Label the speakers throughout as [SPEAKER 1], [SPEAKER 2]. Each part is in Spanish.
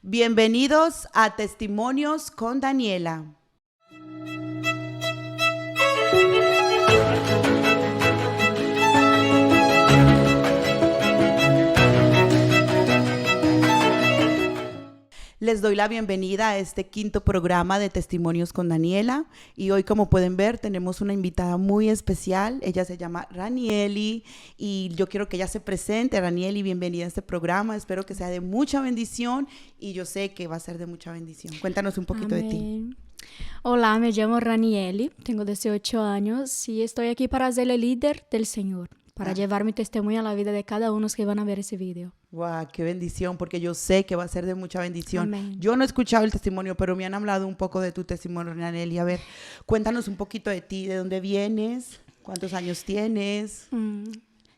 [SPEAKER 1] Bienvenidos a Testimonios con Daniela. Les doy la bienvenida a este quinto programa de Testimonios con Daniela y hoy, como pueden ver, tenemos una invitada muy especial. Ella se llama Ranieli y yo quiero que ella se presente. Ranieli, bienvenida a este programa. Espero que sea de mucha bendición y yo sé que va a ser de mucha bendición. Cuéntanos un poquito de ti.
[SPEAKER 2] Hola, me llamo Ranieli, tengo 18 años y estoy aquí para ser el líder del Señor, para llevar mi testimonio a la vida de cada uno que van a ver ese video.
[SPEAKER 1] ¡Wow! ¡Qué bendición! Porque yo sé que va a ser de mucha bendición.
[SPEAKER 2] Amén.
[SPEAKER 1] Yo no he escuchado el testimonio, pero me han hablado un poco de tu testimonio, Ranieli. A ver, cuéntanos un poquito de ti, de dónde vienes, cuántos años tienes.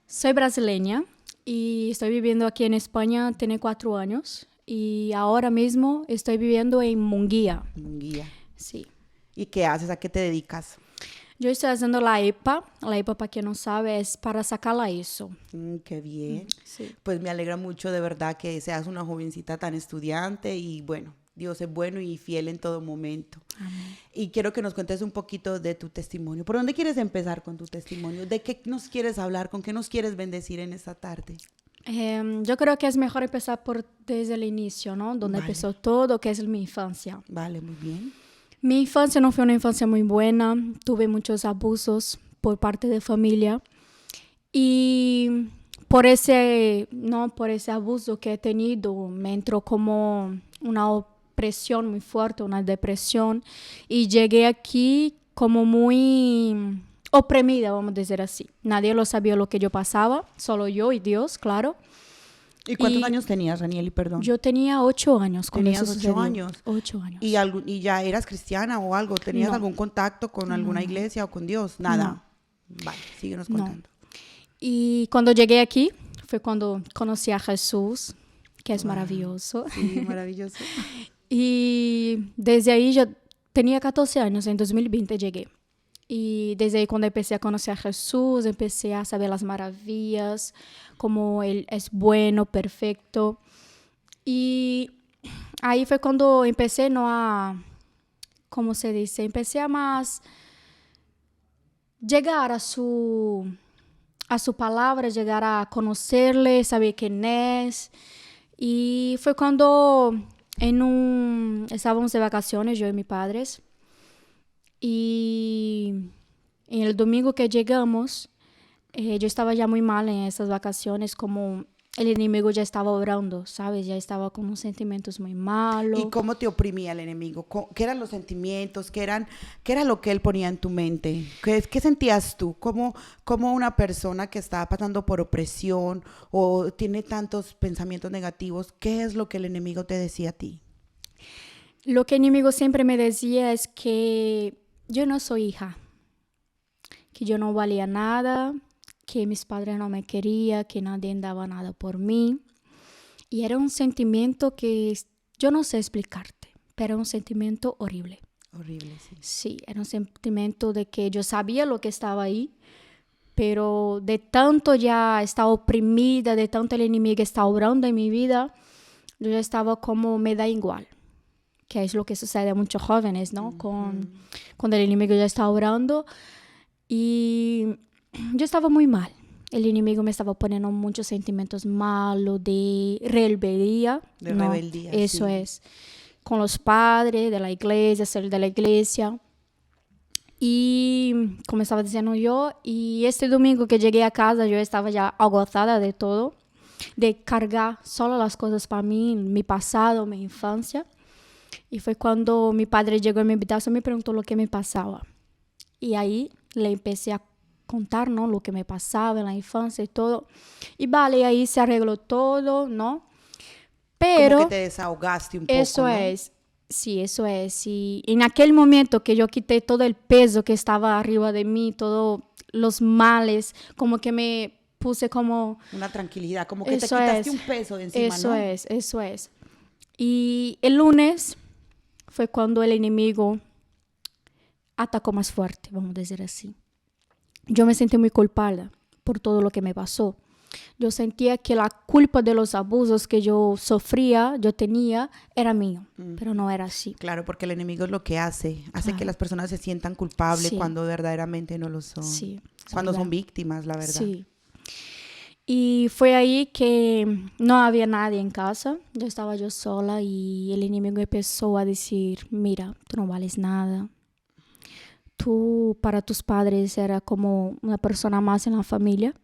[SPEAKER 2] Soy brasileña y estoy viviendo aquí en España, tiene 4 años y ahora mismo estoy viviendo en Munguía.
[SPEAKER 1] Munguía.
[SPEAKER 2] Sí.
[SPEAKER 1] ¿Y qué haces? ¿A qué te dedicas?
[SPEAKER 2] Yo estoy haciendo la EPA. La EPA, para quien no sabe, es para sacar la ESO.
[SPEAKER 1] Qué bien.
[SPEAKER 2] Sí.
[SPEAKER 1] Pues me alegra mucho de verdad que seas una jovencita tan estudiante y bueno, Dios es bueno y fiel en todo momento.
[SPEAKER 2] Amén.
[SPEAKER 1] Y quiero que nos cuentes un poquito de tu testimonio. ¿Por dónde quieres empezar con tu testimonio? ¿De qué nos quieres hablar? ¿Con qué nos quieres bendecir en esta tarde?
[SPEAKER 2] Yo creo que es mejor empezar desde el inicio, ¿no? Donde empezó todo, que es mi infancia.
[SPEAKER 1] Vale, muy bien.
[SPEAKER 2] Mi infancia no fue una infancia muy buena, tuve muchos abusos por parte de familia y por ese abuso que he tenido me entró como una opresión muy fuerte, una depresión y llegué aquí como muy oprimida, vamos a decir así. Nadie lo sabía lo que yo pasaba, solo yo y Dios, claro.
[SPEAKER 1] ¿Y cuántos años tenías, Ranieli, perdón?
[SPEAKER 2] Yo tenía 8 años cuando
[SPEAKER 1] ¿Tenías
[SPEAKER 2] eso sucedió.
[SPEAKER 1] 8 años?
[SPEAKER 2] 8 años.
[SPEAKER 1] ¿Y ya eras cristiana o algo? ¿Tenías
[SPEAKER 2] No.
[SPEAKER 1] algún contacto con alguna iglesia o con Dios? Nada. Vale, síguenos contando.
[SPEAKER 2] Y cuando llegué aquí fue cuando conocí a Jesús, que es maravilloso.
[SPEAKER 1] Sí, maravilloso.
[SPEAKER 2] Y desde ahí yo tenía 14 años, en 2020 llegué. Y desde ahí cuando empecé a conocer a Jesús, empecé a saber las maravillas, cómo Él es bueno, perfecto. Y ahí fue cuando empecé ¿cómo se dice? Empecé a más llegar a su palabra, llegar a conocerle, saber quién es. Y fue cuando estábamos de vacaciones, yo y mis padres. Y en el domingo que llegamos, yo estaba ya muy mal en esas vacaciones, como el enemigo ya estaba obrando, ¿sabes? Ya estaba con unos sentimientos muy malos.
[SPEAKER 1] ¿Y cómo te oprimía el enemigo? ¿Qué eran los sentimientos? ¿Qué era lo que él ponía en tu mente? ¿Qué sentías tú? ¿Cómo una persona que está pasando por opresión o tiene tantos pensamientos negativos, qué es lo que el enemigo te decía a ti?
[SPEAKER 2] Lo que el enemigo siempre me decía es que yo no soy hija, que yo no valía nada, que mis padres no me querían, que nadie daba nada por mí. Y era un sentimiento que yo no sé explicarte, pero era un sentimiento horrible.
[SPEAKER 1] Horrible, sí.
[SPEAKER 2] Sí, era un sentimiento de que yo sabía lo que estaba ahí, pero de tanto ya estaba oprimida, de tanto el enemigo estaba obrando en mi vida, yo ya estaba como me da igual. Que es lo que sucede a muchos jóvenes, ¿no? Cuando el enemigo ya está obrando. Y yo estaba muy mal. El enemigo me estaba poniendo muchos sentimientos malos de rebeldía.
[SPEAKER 1] De
[SPEAKER 2] ¿no?
[SPEAKER 1] rebeldía,
[SPEAKER 2] Eso
[SPEAKER 1] sí.
[SPEAKER 2] es. Con los padres de la iglesia, salir de la iglesia. Y como estaba diciendo yo, y este domingo que llegué a casa yo estaba ya agotada de todo. De cargar solo las cosas para mí, mi pasado, mi infancia. Y fue cuando mi padre llegó en mi habitación y me preguntó lo que me pasaba. Y ahí le empecé a contar, ¿no? Lo que me pasaba en la infancia y todo. Y vale, ahí se arregló todo, ¿no? Pero
[SPEAKER 1] como que te desahogaste un poco,
[SPEAKER 2] eso
[SPEAKER 1] ¿no?
[SPEAKER 2] es, sí, eso es. Y en aquel momento que yo quité todo el peso que estaba arriba de mí, todos los males, como que me puse como...
[SPEAKER 1] Una tranquilidad, como que te
[SPEAKER 2] Eso
[SPEAKER 1] quitaste
[SPEAKER 2] es.
[SPEAKER 1] un peso de encima,
[SPEAKER 2] Eso
[SPEAKER 1] ¿no?
[SPEAKER 2] Eso es. Y el lunes fue cuando el enemigo atacó más fuerte, vamos a decir así. Yo me sentí muy culpable por todo lo que me pasó. Yo sentía que la culpa de los abusos que yo sufría, yo tenía, era mío, pero no era así.
[SPEAKER 1] Claro, porque el enemigo es lo que hace
[SPEAKER 2] Claro.
[SPEAKER 1] que las personas se sientan culpables
[SPEAKER 2] Sí.
[SPEAKER 1] cuando verdaderamente no lo son.
[SPEAKER 2] Sí, es
[SPEAKER 1] Cuando
[SPEAKER 2] verdad.
[SPEAKER 1] son víctimas, la verdad.
[SPEAKER 2] Sí. Y fue ahí que no había nadie en casa, yo estaba yo sola y el enemigo empezó a decir, mira, tú no vales nada. Tú para tus padres era como una persona más en la familia.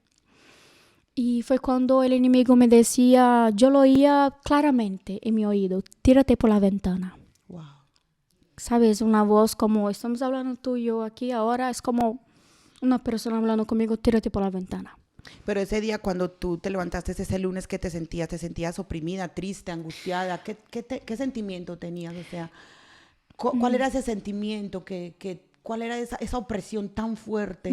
[SPEAKER 2] Y fue cuando el enemigo me decía, yo lo oía claramente en mi oído, tírate por la ventana.
[SPEAKER 1] Wow.
[SPEAKER 2] ¿Sabes? Una voz como, estamos hablando tú y yo aquí ahora, es como una persona hablando conmigo, tírate por la ventana.
[SPEAKER 1] Pero ese día cuando tú te levantaste ese lunes, ¿qué te sentías? ¿Te sentías oprimida, triste, angustiada? ¿Qué sentimiento tenías? O sea, ¿cuál era ese sentimiento? ¿Cuál era esa opresión tan fuerte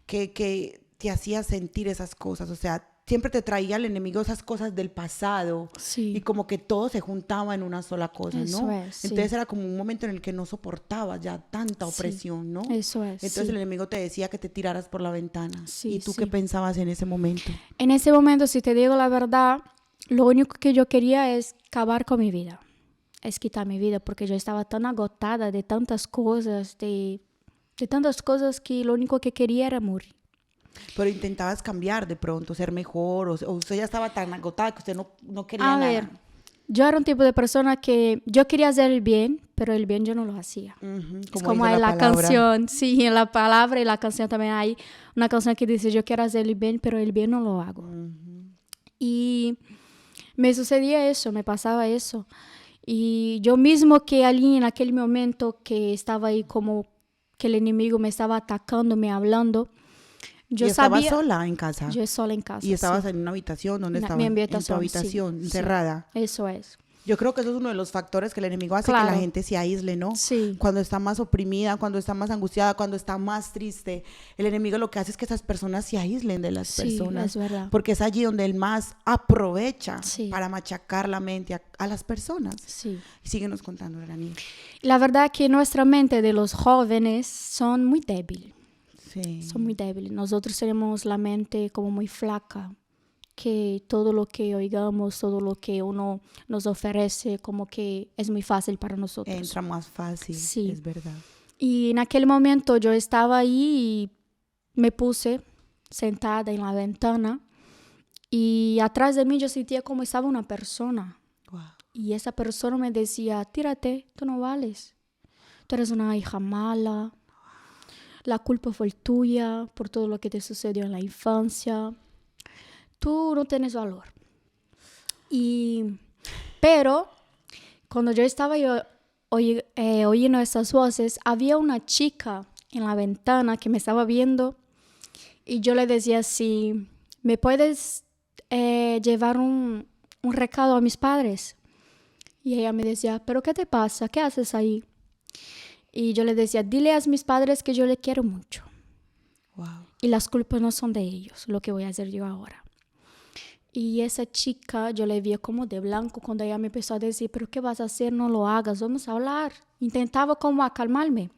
[SPEAKER 1] que te hacía sentir esas cosas? O sea, siempre te traía el enemigo esas cosas del pasado
[SPEAKER 2] Sí.
[SPEAKER 1] y como que todo se juntaba en una sola cosa,
[SPEAKER 2] Eso
[SPEAKER 1] ¿no?
[SPEAKER 2] es, sí.
[SPEAKER 1] Entonces era como un momento en el que no soportabas ya tanta
[SPEAKER 2] Sí,
[SPEAKER 1] opresión, ¿no?
[SPEAKER 2] eso es,
[SPEAKER 1] Entonces
[SPEAKER 2] sí.
[SPEAKER 1] el enemigo te decía que te tiraras por la ventana.
[SPEAKER 2] Sí,
[SPEAKER 1] ¿Y tú
[SPEAKER 2] sí.
[SPEAKER 1] qué pensabas en ese momento?
[SPEAKER 2] En ese momento, si te digo la verdad, lo único que yo quería es acabar con mi vida. Es quitar mi vida porque yo estaba tan agotada de tantas cosas, de tantas cosas que lo único que quería era morir.
[SPEAKER 1] Pero intentabas cambiar de pronto, ser mejor, o usted ya estaba tan agotada que usted no quería
[SPEAKER 2] A
[SPEAKER 1] nada.
[SPEAKER 2] ver, yo era un tipo de persona que yo quería hacer el bien, pero el bien yo no lo hacía.
[SPEAKER 1] Ujú,
[SPEAKER 2] Es
[SPEAKER 1] como
[SPEAKER 2] como
[SPEAKER 1] dice
[SPEAKER 2] hay la
[SPEAKER 1] palabra.
[SPEAKER 2] canción, sí, en la palabra y la canción también hay una canción que dice, yo quiero hacer el bien, pero el bien no lo hago. Y me sucedía eso, me pasaba eso. Y yo mismo que allí en aquel momento que estaba ahí como que el enemigo me estaba atacando, me hablando, yo
[SPEAKER 1] ¿Y estabas
[SPEAKER 2] sabía,
[SPEAKER 1] sola en casa?
[SPEAKER 2] yo sola en casa.
[SPEAKER 1] ¿Y estabas
[SPEAKER 2] sí.
[SPEAKER 1] en una habitación? ¿Dónde
[SPEAKER 2] Mi
[SPEAKER 1] estabas? En tu
[SPEAKER 2] habitación,
[SPEAKER 1] habitación,
[SPEAKER 2] sí,
[SPEAKER 1] encerrada.
[SPEAKER 2] sí, eso es.
[SPEAKER 1] Yo creo que eso es uno de los factores que el enemigo hace que
[SPEAKER 2] Claro.
[SPEAKER 1] la gente se aísle, ¿no?
[SPEAKER 2] Sí.
[SPEAKER 1] Cuando está más oprimida, cuando está más angustiada, cuando está más triste, el enemigo lo que hace es que esas personas se aíslen de las
[SPEAKER 2] Sí,
[SPEAKER 1] personas.
[SPEAKER 2] es verdad.
[SPEAKER 1] Porque es allí donde él más aprovecha
[SPEAKER 2] Sí.
[SPEAKER 1] para machacar la mente a las personas.
[SPEAKER 2] Sí.
[SPEAKER 1] Y síguenos contando, Rani.
[SPEAKER 2] La verdad que nuestra mente de los jóvenes son muy débiles.
[SPEAKER 1] Sí.
[SPEAKER 2] Son muy débiles. Nosotros tenemos la mente como muy flaca, que todo lo que oigamos, todo lo que uno nos ofrece, como que es muy fácil para nosotros.
[SPEAKER 1] Entra más fácil,
[SPEAKER 2] Sí.
[SPEAKER 1] es verdad.
[SPEAKER 2] Y en aquel momento yo estaba ahí y me puse sentada en la ventana y atrás de mí yo sentía como estaba una persona.
[SPEAKER 1] Wow.
[SPEAKER 2] Y esa persona me decía, tírate, tú no vales. Tú eres una hija mala. La culpa fue tuya por todo lo que te sucedió en la infancia. Tú no tienes valor. Pero cuando yo estaba oyendo estas voces, había una chica en la ventana que me estaba viendo y yo le decía así, ¿me puedes llevar un recado a mis padres? Y ella me decía, ¿pero qué te pasa? ¿Qué haces ahí? Y yo le decía, dile a mis padres que yo les quiero mucho.
[SPEAKER 1] Wow.
[SPEAKER 2] Y las culpas no son de ellos, lo que voy a hacer yo ahora. Y esa chica, yo le vi como de blanco cuando ella me empezó a decir, ¿pero qué vas a hacer? No lo hagas, vamos a hablar. Intentaba como acalmarme.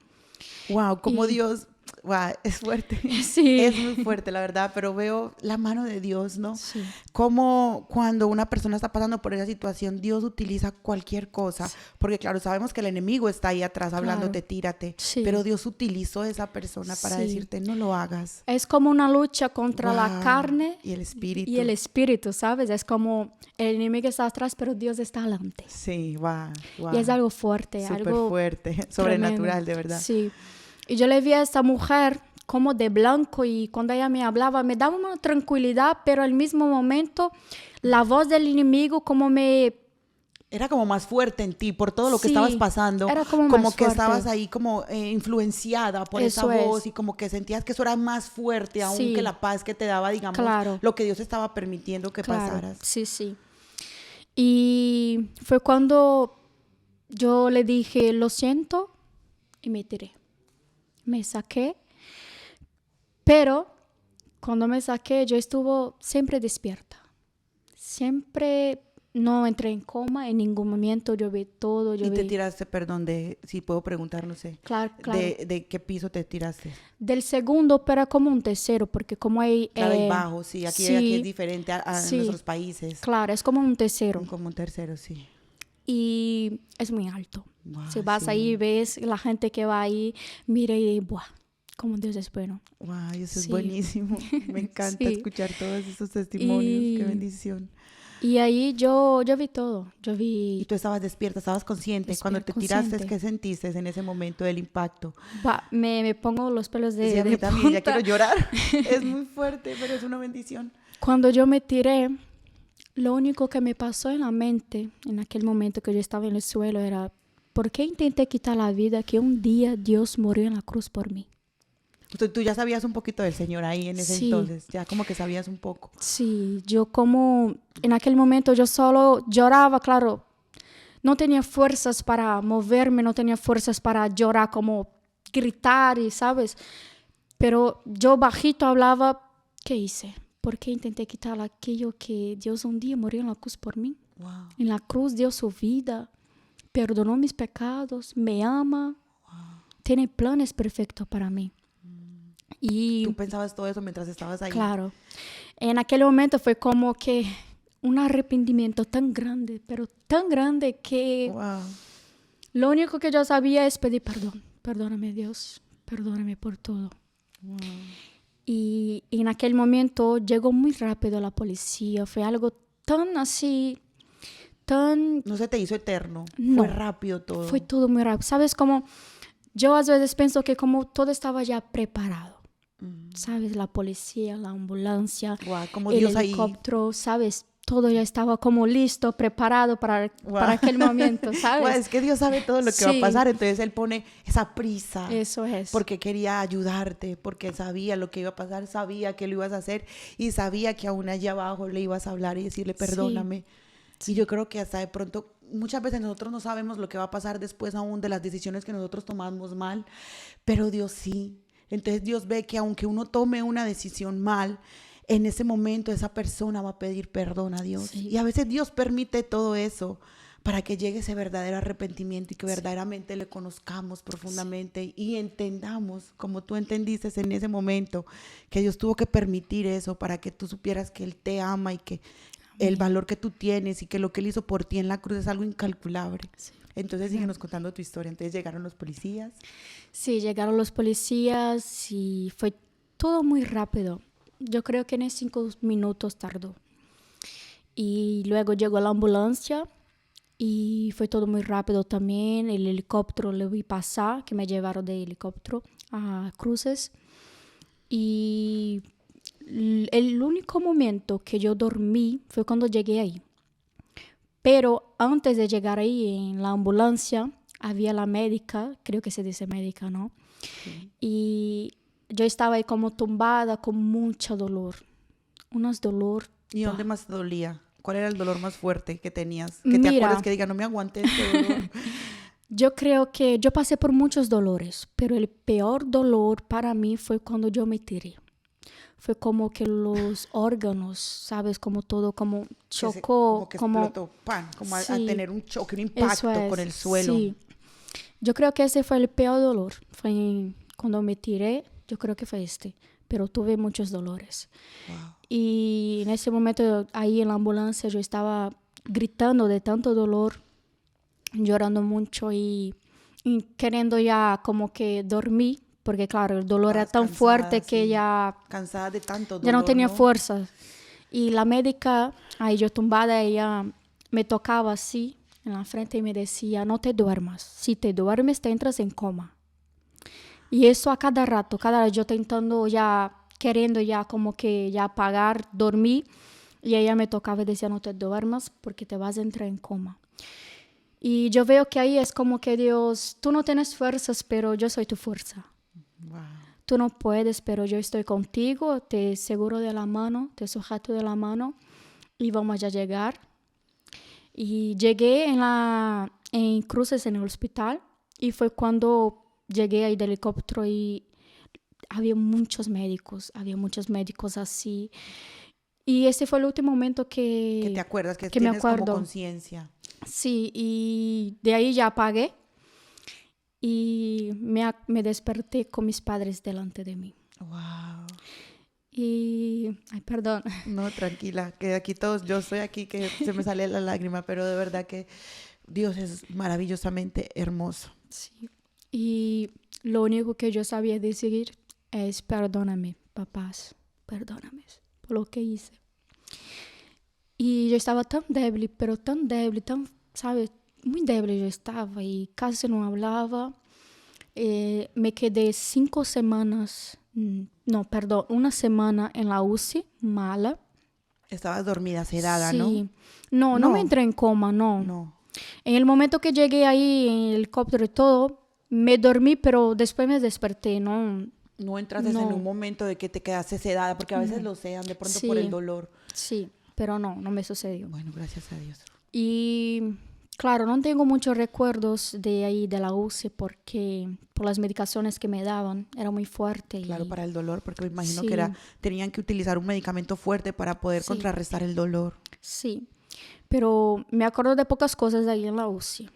[SPEAKER 1] Wow, como
[SPEAKER 2] Y-
[SPEAKER 1] Dios, wow, es fuerte.
[SPEAKER 2] Sí.
[SPEAKER 1] Es muy fuerte, la verdad, pero veo la mano de Dios, ¿no?
[SPEAKER 2] Sí.
[SPEAKER 1] Como cuando una persona está pasando por esa situación, Dios utiliza cualquier cosa, porque claro, sabemos que el enemigo está ahí atrás hablándote, tírate,
[SPEAKER 2] Sí.
[SPEAKER 1] pero Dios utilizó a esa persona para
[SPEAKER 2] Sí.
[SPEAKER 1] decirte, no lo hagas.
[SPEAKER 2] Es como una lucha contra la
[SPEAKER 1] Wow.
[SPEAKER 2] carne
[SPEAKER 1] Y el espíritu.
[SPEAKER 2] y el espíritu, ¿sabes? Es como el enemigo está atrás, pero Dios está adelante.
[SPEAKER 1] Sí, wow, wow.
[SPEAKER 2] Y es algo fuerte,
[SPEAKER 1] súper
[SPEAKER 2] algo
[SPEAKER 1] fuerte, sobrenatural,
[SPEAKER 2] tremendo.
[SPEAKER 1] de verdad.
[SPEAKER 2] Sí. Y yo le vi a esta mujer como de blanco y cuando ella me hablaba me daba una tranquilidad, pero al mismo momento la voz del enemigo como me...
[SPEAKER 1] Era como más fuerte en ti por todo lo que
[SPEAKER 2] Sí,
[SPEAKER 1] estabas pasando.
[SPEAKER 2] era como más
[SPEAKER 1] que
[SPEAKER 2] fuerte.
[SPEAKER 1] estabas ahí como influenciada por
[SPEAKER 2] Eso
[SPEAKER 1] esa voz
[SPEAKER 2] es.
[SPEAKER 1] y como que sentías que eso era más fuerte aún
[SPEAKER 2] Sí.
[SPEAKER 1] que la paz que te daba, digamos,
[SPEAKER 2] Claro.
[SPEAKER 1] lo que Dios estaba permitiendo que
[SPEAKER 2] Claro,
[SPEAKER 1] pasaras.
[SPEAKER 2] sí, sí. Y fue cuando yo le dije, lo siento, y me tiré. Me saqué, pero cuando me saqué yo estuve siempre despierta. Siempre no entré en coma en ningún momento, yo vi todo, yo
[SPEAKER 1] ¿Y te
[SPEAKER 2] vi...
[SPEAKER 1] tiraste, perdón, si puedo preguntar, no sé,
[SPEAKER 2] Claro, claro.
[SPEAKER 1] de qué piso te tiraste?
[SPEAKER 2] Del segundo, pero como un tercero, porque como hay...
[SPEAKER 1] Claro, hay bajo, sí, aquí es
[SPEAKER 2] sí,
[SPEAKER 1] diferente a
[SPEAKER 2] sí,
[SPEAKER 1] nuestros países.
[SPEAKER 2] claro, es como un tercero.
[SPEAKER 1] Como un tercero, sí.
[SPEAKER 2] Y es muy alto.
[SPEAKER 1] Wow,
[SPEAKER 2] Si vas
[SPEAKER 1] sí.
[SPEAKER 2] ahí, ves la gente que va ahí, mira y ¡buah! Como Dios es bueno.
[SPEAKER 1] Wow, eso es
[SPEAKER 2] Sí.
[SPEAKER 1] buenísimo. Me encanta
[SPEAKER 2] Sí.
[SPEAKER 1] escuchar todos estos testimonios. Qué
[SPEAKER 2] Y,
[SPEAKER 1] bendición.
[SPEAKER 2] y ahí yo vi todo. Yo
[SPEAKER 1] Y
[SPEAKER 2] vi...
[SPEAKER 1] tú estabas despierta, estabas consciente. Cuando te
[SPEAKER 2] Despierta,
[SPEAKER 1] tiraste,
[SPEAKER 2] consciente.
[SPEAKER 1] ¿qué sentiste en ese momento del impacto?
[SPEAKER 2] Me pongo los pelos
[SPEAKER 1] Sí, a mí
[SPEAKER 2] de
[SPEAKER 1] también, ya
[SPEAKER 2] punta.
[SPEAKER 1] quiero llorar. Es muy fuerte, pero es una bendición.
[SPEAKER 2] Cuando yo me tiré, lo único que me pasó en la mente en aquel momento que yo estaba en el suelo era, ¿por qué intenté quitar la vida que un día Dios murió en la cruz por mí?
[SPEAKER 1] Tú ya sabías un poquito del Señor ahí en ese
[SPEAKER 2] Sí.
[SPEAKER 1] entonces, ya como que sabías un poco.
[SPEAKER 2] Sí, yo como en aquel momento yo solo lloraba, claro, no tenía fuerzas para moverme, no tenía fuerzas para llorar, como gritar, y ¿sabes? Pero yo bajito hablaba, ¿qué hice? ¿Por qué intenté quitar aquello que Dios un día murió en la cruz por mí?
[SPEAKER 1] Wow.
[SPEAKER 2] En la cruz dio su vida, perdonó mis pecados, me ama, tiene planes perfectos para mí. Y
[SPEAKER 1] Tú pensabas todo eso mientras estabas ahí.
[SPEAKER 2] claro, en aquel momento fue como que un arrepentimiento tan grande, pero tan grande que
[SPEAKER 1] Wow.
[SPEAKER 2] lo único que yo sabía es pedir perdón. Perdóname Dios, perdóname por todo.
[SPEAKER 1] Wow.
[SPEAKER 2] Y en aquel momento llegó muy rápido la policía, fue algo tan así, tan...
[SPEAKER 1] No se te hizo eterno.
[SPEAKER 2] No.
[SPEAKER 1] Fue rápido todo.
[SPEAKER 2] Fue todo muy rápido. ¿Sabes? Como yo a veces pienso que como todo estaba ya preparado. ¿Sabes? La policía, la ambulancia,
[SPEAKER 1] Wow, como
[SPEAKER 2] el
[SPEAKER 1] Dios ahí.
[SPEAKER 2] helicóptero, ¿sabes? Todo ya estaba como listo, preparado para aquel momento, ¿sabes?
[SPEAKER 1] Wow, es que Dios sabe todo lo que va a
[SPEAKER 2] Sí.
[SPEAKER 1] pasar, entonces Él pone esa prisa.
[SPEAKER 2] Eso es.
[SPEAKER 1] Porque quería ayudarte, porque sabía lo que iba a pasar, sabía que lo ibas a hacer y sabía que aún allá abajo le ibas a hablar y decirle perdóname. Sí. Y yo creo que hasta de pronto, muchas veces nosotros no sabemos lo que va a pasar después aún de las decisiones que nosotros tomamos mal, pero Dios sí. Entonces Dios ve que aunque uno tome una decisión mal, en ese momento esa persona va a pedir perdón a Dios.
[SPEAKER 2] Sí.
[SPEAKER 1] Y a veces Dios permite todo eso para que llegue ese verdadero arrepentimiento y que verdaderamente le conozcamos profundamente y entendamos, como tú entendiste en ese momento, que Dios tuvo que permitir eso para que tú supieras que Él te ama y que el valor que tú tienes y que lo que Él hizo por ti en la cruz es algo incalculable. Sí. Entonces síguenos contando tu historia. Entonces llegaron los policías.
[SPEAKER 2] Sí, llegaron los policías y fue todo muy rápido. Yo creo que en 5 minutos tardó. Y luego llegó la ambulancia y fue todo muy rápido también. El helicóptero lo vi pasar, que me llevaron de helicóptero a Cruces. Y el único momento que yo dormí fue cuando llegué ahí. Pero antes de llegar ahí en la ambulancia, había la médica, creo que se dice médica, ¿no? Sí. Y yo estaba ahí como tumbada con mucho dolor. Unos dolor.
[SPEAKER 1] ¿Y dónde más dolía? ¿Cuál era el dolor más fuerte que tenías? Que te acuerdas que diga, no me aguanté este dolor.
[SPEAKER 2] Yo creo que yo pasé por muchos dolores, pero el peor dolor para mí fue cuando yo me tiré. Fue como que los órganos, ¿sabes? Como todo, como chocó.
[SPEAKER 1] Como que explotó, como sí, al tener un choque, un impacto con el suelo.
[SPEAKER 2] Sí. Yo creo que ese fue el peor dolor. Fue cuando me tiré, yo creo que fue este. Pero tuve muchos dolores. Wow. Y en ese momento, ahí en la ambulancia, yo estaba gritando de tanto dolor, llorando mucho y queriendo ya como que dormir. Porque claro, el dolor era tan cansada, fuerte que sí. Ya...
[SPEAKER 1] Cansada de tanto dolor,
[SPEAKER 2] ya no tenía fuerza. Y la médica, ahí yo tumbada, ella me tocaba así en la frente y me decía, no te duermas. Si te duermes, te entras en coma. Y eso a cada rato yo tentando ya, queriendo ya como que ya apagar, dormir. Y ella me tocaba y decía, no te duermas porque te vas a entrar en coma. Y yo veo que ahí es como que Dios, tú no tienes fuerzas, pero yo soy tu fuerza. Wow. Tú no puedes, pero yo estoy contigo, te seguro de la mano, te sujeto de la mano y vamos a llegar. Y llegué en Cruces en el hospital y fue cuando llegué ahí del helicóptero y había muchos médicos así. Y ese fue el último momento
[SPEAKER 1] Que te acuerdas, que
[SPEAKER 2] que me
[SPEAKER 1] tienes como
[SPEAKER 2] acuerdo.
[SPEAKER 1] conciencia.
[SPEAKER 2] Sí, y de ahí ya apagué y me desperté con mis padres delante de mí.
[SPEAKER 1] Wow.
[SPEAKER 2] Y, ay, perdón.
[SPEAKER 1] No, tranquila, que aquí todos, yo estoy aquí que se me sale la lágrima, pero de verdad que Dios es maravillosamente hermoso.
[SPEAKER 2] Sí. Y lo único que yo sabía decir es perdóname, papás, perdóname por lo que hice. Y yo estaba tan débil, pero tan débil, tan, ¿sabes? Muy débil yo estaba y casi no hablaba. Me quedé 5 semanas, no, perdón, una semana en la UCI, mala.
[SPEAKER 1] Estabas dormida, sedada,
[SPEAKER 2] Sí.
[SPEAKER 1] ¿no?
[SPEAKER 2] No me entré en coma, no.
[SPEAKER 1] No.
[SPEAKER 2] En el momento que llegué ahí en el helicóptero y todo, me dormí, pero después me desperté, ¿no?
[SPEAKER 1] No entraste en un momento de que te quedaste sedada, porque a veces lo sedan de pronto por el dolor.
[SPEAKER 2] Sí, pero no me sucedió.
[SPEAKER 1] Bueno, gracias a Dios.
[SPEAKER 2] Y claro, no tengo muchos recuerdos de ahí, de la UCI, porque por las medicaciones que me daban, era muy fuerte.
[SPEAKER 1] Claro, para el dolor, porque me imagino
[SPEAKER 2] Sí.
[SPEAKER 1] que tenían que utilizar un medicamento fuerte para poder
[SPEAKER 2] Sí.
[SPEAKER 1] contrarrestar el dolor.
[SPEAKER 2] Sí, pero me acuerdo de pocas cosas de ahí en la UCI.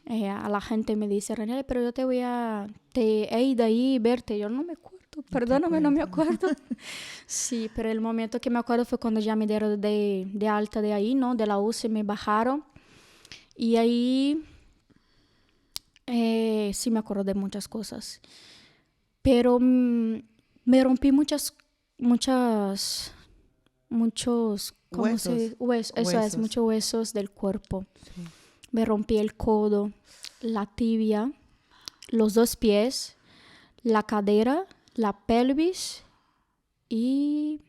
[SPEAKER 2] A la gente me dice, Raniela, pero yo te he ido ahí a verte. Yo no me acuerdo, perdóname, no me acuerdo. Sí, pero el momento que me acuerdo fue cuando ya me dieron de alta de ahí, ¿no? De la UCI, me bajaron. Y ahí sí me acuerdo de muchas cosas. Pero me rompí muchos, ¿cómo
[SPEAKER 1] Huesos.
[SPEAKER 2] se dice? Eso es, muchos huesos del cuerpo.
[SPEAKER 1] Sí.
[SPEAKER 2] Me rompí el codo, la tibia, los 2 pies, la cadera, la pelvis y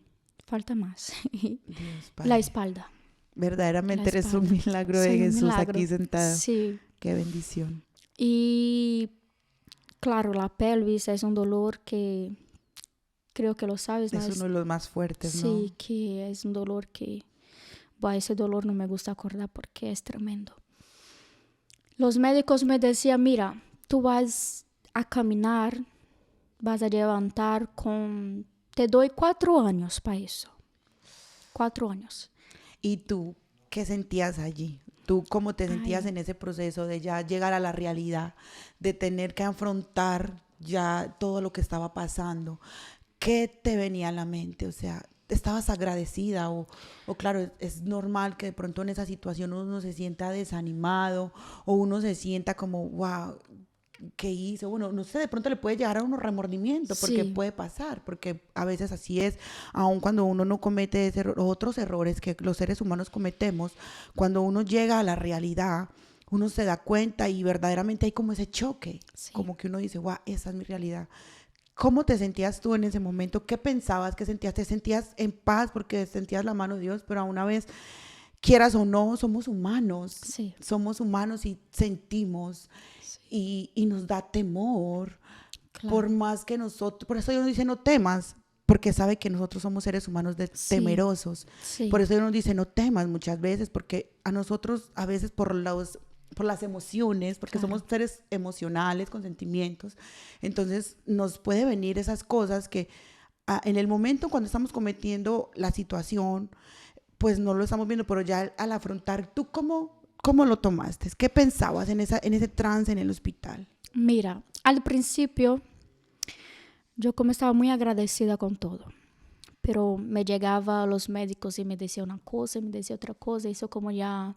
[SPEAKER 2] falta más.
[SPEAKER 1] Dios, Padre.
[SPEAKER 2] La espalda.
[SPEAKER 1] Verdaderamente
[SPEAKER 2] La
[SPEAKER 1] eres un
[SPEAKER 2] espalda.
[SPEAKER 1] milagro de
[SPEAKER 2] Sí, un
[SPEAKER 1] Jesús
[SPEAKER 2] milagro.
[SPEAKER 1] aquí sentado.
[SPEAKER 2] Sí.
[SPEAKER 1] Qué bendición.
[SPEAKER 2] Y claro, la pelvis es un dolor que creo que lo sabes, ¿no?
[SPEAKER 1] Es uno de los más fuertes, ¿no?
[SPEAKER 2] Sí, que es un dolor que, bueno, ese dolor no me gusta acordar porque es tremendo. Los médicos me decían, mira, tú vas a caminar, vas a levantar te doy 4 años para eso. 4 años.
[SPEAKER 1] ¿Y tú qué sentías allí? ¿Tú cómo te sentías en ese proceso de ya llegar a la realidad, de tener que afrontar ya todo lo que estaba pasando? ¿Qué te venía a la mente? O sea, ¿estabas agradecida? O claro, es normal que de pronto en esa situación uno se sienta desanimado o uno se sienta como, wow, ¿qué hice? Bueno, no sé, de pronto le puede llegar a uno remordimiento porque
[SPEAKER 2] Sí.
[SPEAKER 1] puede pasar, porque a veces así es, aun cuando uno no comete otros errores que los seres humanos cometemos, cuando uno llega a la realidad, uno se da cuenta y verdaderamente hay como ese choque,
[SPEAKER 2] Sí.
[SPEAKER 1] como que uno dice, wow, esa es mi realidad. ¿Cómo te sentías tú en ese momento? ¿Qué pensabas? ¿Qué sentías? ¿Te sentías en paz porque sentías la mano de Dios? Pero a una vez, quieras o no, somos humanos.
[SPEAKER 2] Sí.
[SPEAKER 1] Somos humanos y sentimos y nos da temor.
[SPEAKER 2] Claro.
[SPEAKER 1] Por más que nosotros, por eso Dios nos dice no temas, porque sabe que nosotros somos seres humanos temerosos.
[SPEAKER 2] Sí.
[SPEAKER 1] Por eso Dios nos dice no temas muchas veces, porque a nosotros a veces por las emociones, porque
[SPEAKER 2] Claro.
[SPEAKER 1] somos seres emocionales con sentimientos, entonces nos puede venir esas cosas que en el momento cuando estamos cometiendo la situación, pues no lo estamos viendo, pero ya al afrontar, ¿tú cómo lo tomaste? ¿Qué pensabas en ese trance en el hospital?
[SPEAKER 2] Mira, al principio yo como estaba muy agradecida con todo, pero me llegaban los médicos y me decían una cosa y me decían otra cosa, y eso como ya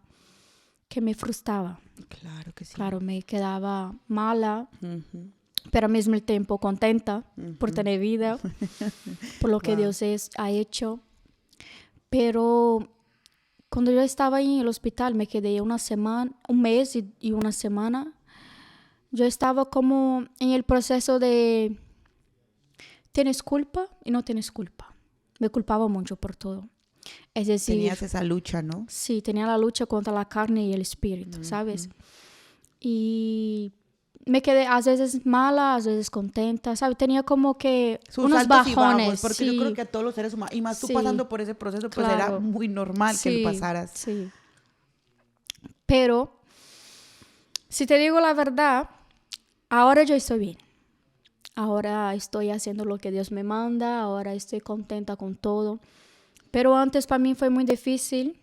[SPEAKER 2] que me frustraba.
[SPEAKER 1] Claro que sí.
[SPEAKER 2] Claro, me quedaba mala,
[SPEAKER 1] Uh-huh.
[SPEAKER 2] pero al mismo tiempo contenta por tener vida, por lo que
[SPEAKER 1] Wow.
[SPEAKER 2] Dios ha hecho. Pero cuando yo estaba ahí en el hospital, me quedé un mes y una semana. Yo estaba como en el proceso de, ¿tienes culpa y no tienes culpa? Me culpaba mucho por todo. Es decir,
[SPEAKER 1] Tenías esa lucha, ¿no?
[SPEAKER 2] sí, tenía la lucha contra la carne y el espíritu, ¿sabes? Y me quedé a veces mala, a veces contenta, ¿sabes? Tenía como que
[SPEAKER 1] Sus
[SPEAKER 2] unos
[SPEAKER 1] altos y
[SPEAKER 2] bajones.
[SPEAKER 1] bajos, porque
[SPEAKER 2] sí,
[SPEAKER 1] yo creo que a todos los seres humanos, y más tú
[SPEAKER 2] Sí.
[SPEAKER 1] pasando por ese proceso, pues
[SPEAKER 2] Claro.
[SPEAKER 1] era muy normal que
[SPEAKER 2] sí,
[SPEAKER 1] lo pasaras.
[SPEAKER 2] Sí. Pero, si te digo la verdad, ahora yo estoy bien. Ahora estoy haciendo lo que Dios me manda, ahora estoy contenta con todo. Pero antes para mí fue muy difícil,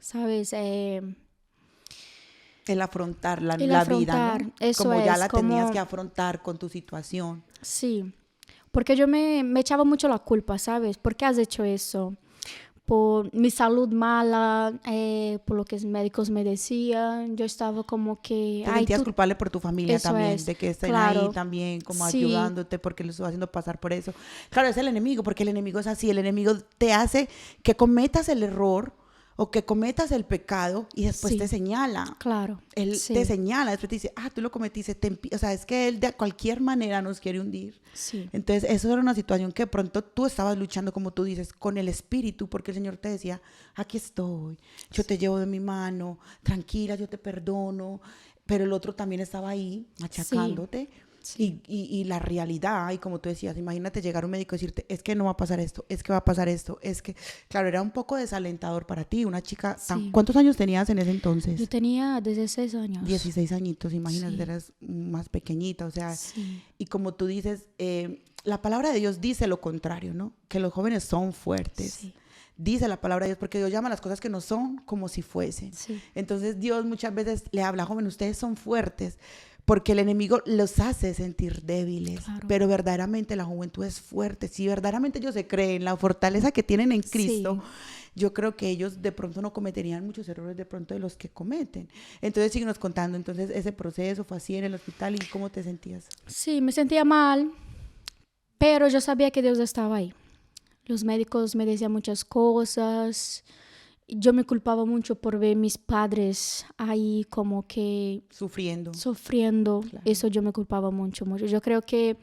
[SPEAKER 2] ¿sabes?
[SPEAKER 1] El afrontar la
[SPEAKER 2] El
[SPEAKER 1] vida,
[SPEAKER 2] afrontar,
[SPEAKER 1] ¿no?
[SPEAKER 2] eso
[SPEAKER 1] Como ya
[SPEAKER 2] es,
[SPEAKER 1] la tenías
[SPEAKER 2] como,
[SPEAKER 1] que afrontar con tu situación.
[SPEAKER 2] sí, porque yo me echaba mucho la culpa, ¿sabes? ¿Por qué has hecho eso? Por mi salud mala, por lo que los médicos me decían, yo estaba como que,
[SPEAKER 1] Te
[SPEAKER 2] ay,
[SPEAKER 1] sentías
[SPEAKER 2] tú,
[SPEAKER 1] culpable por tu familia
[SPEAKER 2] eso
[SPEAKER 1] también,
[SPEAKER 2] es,
[SPEAKER 1] de que estén ahí
[SPEAKER 2] claro,
[SPEAKER 1] también como
[SPEAKER 2] sí,
[SPEAKER 1] ayudándote porque lo estoy haciendo pasar por eso. Claro, es el enemigo, porque el enemigo es así, el enemigo te hace que cometas el error o que cometas el pecado y después te
[SPEAKER 2] sí,
[SPEAKER 1] señala.
[SPEAKER 2] claro,
[SPEAKER 1] Él te
[SPEAKER 2] sí,
[SPEAKER 1] señala, después te dice, tú lo cometiste, o sea, es que él de cualquier manera nos quiere hundir.
[SPEAKER 2] sí,
[SPEAKER 1] Entonces, eso era una situación que de pronto tú estabas luchando, como tú dices, con el espíritu, porque el Señor te decía, aquí estoy, yo te llevo de mi mano, tranquila, yo te perdono, pero el otro también estaba ahí,
[SPEAKER 2] sí,
[SPEAKER 1] machacándote.
[SPEAKER 2] sí,
[SPEAKER 1] Y la realidad, y como tú decías, imagínate llegar a un médico y decirte, es que no va a pasar esto, es que va a pasar esto, es que, claro, era un poco desalentador para ti, una chica tan,
[SPEAKER 2] sí.
[SPEAKER 1] ¿cuántos años tenías en ese
[SPEAKER 2] Yo
[SPEAKER 1] entonces?
[SPEAKER 2] tenía 16 años.
[SPEAKER 1] 16 añitos, imagínate,
[SPEAKER 2] Sí,
[SPEAKER 1] eras más pequeñita, o sea,
[SPEAKER 2] sí,
[SPEAKER 1] y como tú dices, la palabra de Dios dice lo contrario, ¿no? Que los jóvenes son fuertes.
[SPEAKER 2] sí,
[SPEAKER 1] Dice la palabra de Dios, porque Dios llama a las cosas que no son como si fuesen.
[SPEAKER 2] sí,
[SPEAKER 1] Entonces Dios muchas veces le habla, jóvenes, ustedes son fuertes, porque el enemigo los hace sentir débiles,
[SPEAKER 2] claro.
[SPEAKER 1] pero verdaderamente la juventud es fuerte. Si verdaderamente ellos se creen la fortaleza que tienen en Cristo,
[SPEAKER 2] Sí,
[SPEAKER 1] yo creo que ellos de pronto no cometerían muchos errores de pronto de los que cometen. Entonces síguenos contando, entonces ese proceso fue así en el hospital y cómo te sentías.
[SPEAKER 2] sí, me sentía mal, pero yo sabía que Dios estaba ahí. Los médicos me decían muchas cosas. Yo me culpaba mucho por ver mis padres ahí como que
[SPEAKER 1] Sufriendo,
[SPEAKER 2] sufriendo.
[SPEAKER 1] claro.
[SPEAKER 2] Eso yo me culpaba mucho, mucho. Yo creo que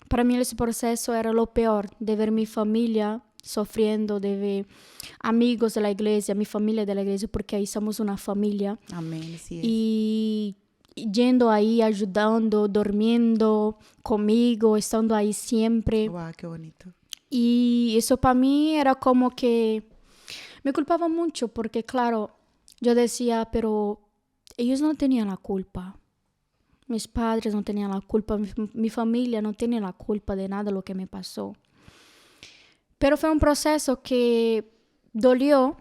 [SPEAKER 2] para mí ese proceso era lo peor, de ver mi familia sufriendo, de ver amigos de la iglesia, mi familia de la iglesia, porque ahí somos una familia.
[SPEAKER 1] Amén, así es.
[SPEAKER 2] Y yendo ahí, ayudando, durmiendo conmigo, estando ahí siempre.
[SPEAKER 1] Wow, qué bonito.
[SPEAKER 2] Y eso para mí era como que me culpaba mucho porque, claro, yo decía, pero ellos no tenían la culpa. Mis padres no tenían la culpa, mi familia no tiene la culpa de nada de lo que me pasó. Pero fue un proceso que dolió,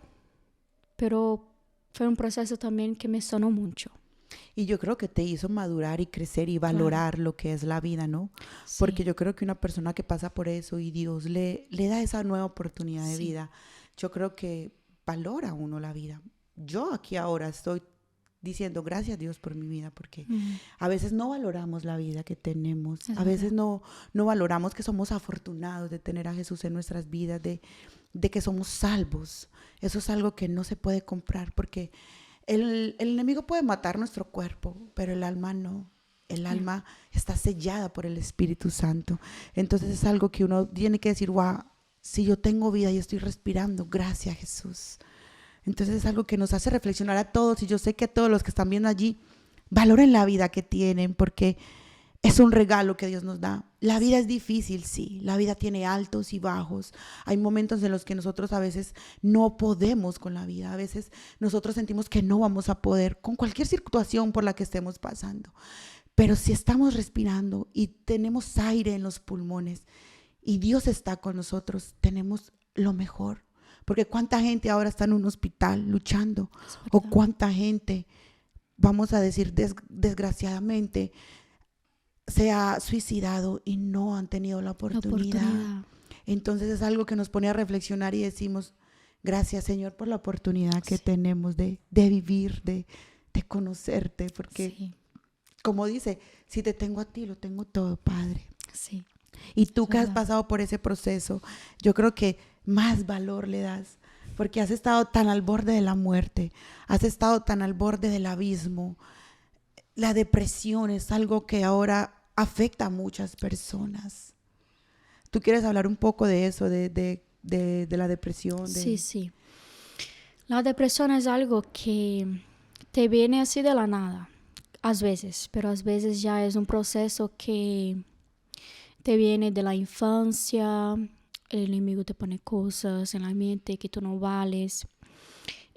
[SPEAKER 2] pero fue un proceso también que me sonó mucho.
[SPEAKER 1] Y yo creo que te hizo madurar y crecer y
[SPEAKER 2] Claro,
[SPEAKER 1] valorar lo que es la vida, ¿no? Porque
[SPEAKER 2] sí,
[SPEAKER 1] yo creo que una persona que pasa por eso y Dios le da esa nueva oportunidad de
[SPEAKER 2] sí.
[SPEAKER 1] vida, yo creo que valora uno la vida. Yo aquí ahora estoy diciendo gracias a Dios por mi vida, porque
[SPEAKER 2] Mm,
[SPEAKER 1] a veces no valoramos la vida que tenemos,
[SPEAKER 2] es
[SPEAKER 1] a veces
[SPEAKER 2] verdad.
[SPEAKER 1] no valoramos que somos afortunados de tener a Jesús en nuestras vidas, de que somos salvos. Eso es algo que no se puede comprar, porque el enemigo puede matar nuestro cuerpo, pero el alma no. El
[SPEAKER 2] Yeah.
[SPEAKER 1] alma está sellada por el Espíritu Santo. Entonces es algo que uno tiene que decir, wow, si yo tengo vida y estoy respirando, gracias Jesús. Entonces es algo que nos hace reflexionar a todos y yo sé que a todos los que están viendo allí valoren la vida que tienen porque es un regalo que Dios nos da. La vida es difícil, sí. La vida tiene altos y bajos. Hay momentos en los que nosotros a veces no podemos con la vida. A veces nosotros sentimos que no vamos a poder con cualquier situación por la que estemos pasando. Pero si estamos respirando y tenemos aire en los pulmones y Dios está con nosotros, tenemos lo mejor. Porque cuánta gente ahora está en un hospital luchando.
[SPEAKER 2] Es
[SPEAKER 1] O
[SPEAKER 2] verdad.
[SPEAKER 1] cuánta gente, vamos a decir desgraciadamente, se ha suicidado y no han tenido la
[SPEAKER 2] La
[SPEAKER 1] oportunidad.
[SPEAKER 2] oportunidad.
[SPEAKER 1] Entonces es algo que nos pone a reflexionar y decimos, gracias Señor por la oportunidad que
[SPEAKER 2] Sí,
[SPEAKER 1] tenemos de vivir, de conocerte, porque
[SPEAKER 2] sí,
[SPEAKER 1] como dice, si te tengo a ti, lo tengo todo, Padre.
[SPEAKER 2] sí,
[SPEAKER 1] Y tú
[SPEAKER 2] es
[SPEAKER 1] que has
[SPEAKER 2] verdad.
[SPEAKER 1] pasado por ese proceso, yo creo que más valor le das, porque has estado tan al borde de la muerte, has estado tan al borde del abismo. La depresión es algo que ahora afecta a muchas personas. ¿Tú quieres hablar un poco de eso, de la depresión?
[SPEAKER 2] Sí, sí. La depresión es algo que te viene así de la nada, a veces, pero a veces ya es un proceso que te viene de la infancia, el enemigo te pone cosas en la mente que tú no vales.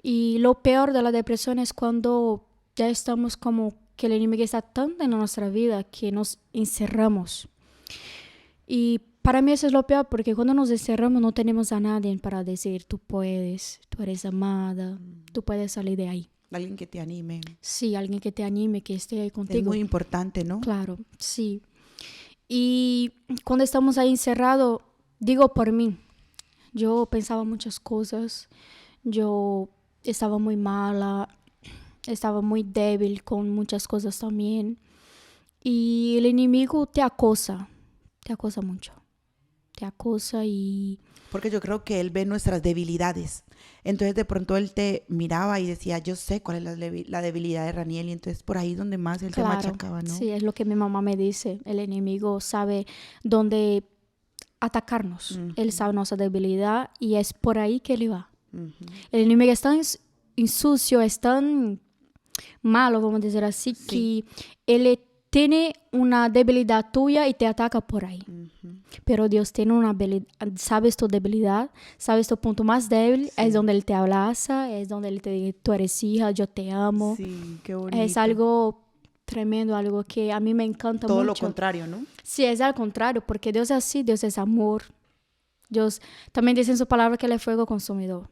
[SPEAKER 2] Y lo peor de la depresión es cuando ya estamos como que el enemigo está tanto en nuestra vida que nos encerramos. Y para mí eso es lo peor, porque cuando nos encerramos no tenemos a nadie para decir, tú puedes, tú eres amada, tú puedes salir de ahí.
[SPEAKER 1] Alguien que te anime.
[SPEAKER 2] Sí, alguien que te anime, que esté ahí
[SPEAKER 1] Es
[SPEAKER 2] contigo.
[SPEAKER 1] muy importante, ¿no?
[SPEAKER 2] Claro, sí. Y cuando estamos ahí encerrados, digo por mí, yo pensaba muchas cosas, yo estaba muy mala, estaba muy débil con muchas cosas también. Y el enemigo te acosa mucho, te acosa y...
[SPEAKER 1] Porque yo creo que él ve nuestras debilidades. Entonces de pronto él te miraba y decía, yo sé cuál es la debilidad de Raniel. Y entonces por ahí donde más él te machacaba, ¿no?
[SPEAKER 2] Sí, es lo que mi mamá me dice. El enemigo sabe dónde atacarnos.
[SPEAKER 1] Uh-huh.
[SPEAKER 2] Él sabe nuestra debilidad y es por ahí que él va.
[SPEAKER 1] Uh-huh.
[SPEAKER 2] El enemigo es tan insucio, es tan malo, vamos a decir así,
[SPEAKER 1] Sí.
[SPEAKER 2] que él tiene una debilidad tuya y te ataca por ahí.
[SPEAKER 1] Uh-huh.
[SPEAKER 2] Pero Dios tiene una habilidad, sabes tu debilidad, sabes tu punto más débil,
[SPEAKER 1] Sí.
[SPEAKER 2] es donde Él te abraza, es donde Él te dice, tú eres hija, yo te amo.
[SPEAKER 1] Sí, qué bonito.
[SPEAKER 2] Es algo tremendo, algo que a mí me encanta
[SPEAKER 1] Todo
[SPEAKER 2] mucho.
[SPEAKER 1] lo contrario, ¿no?
[SPEAKER 2] Sí, es al contrario, porque Dios es así, Dios es amor. Dios también dice en su palabra que Él es fuego consumidor.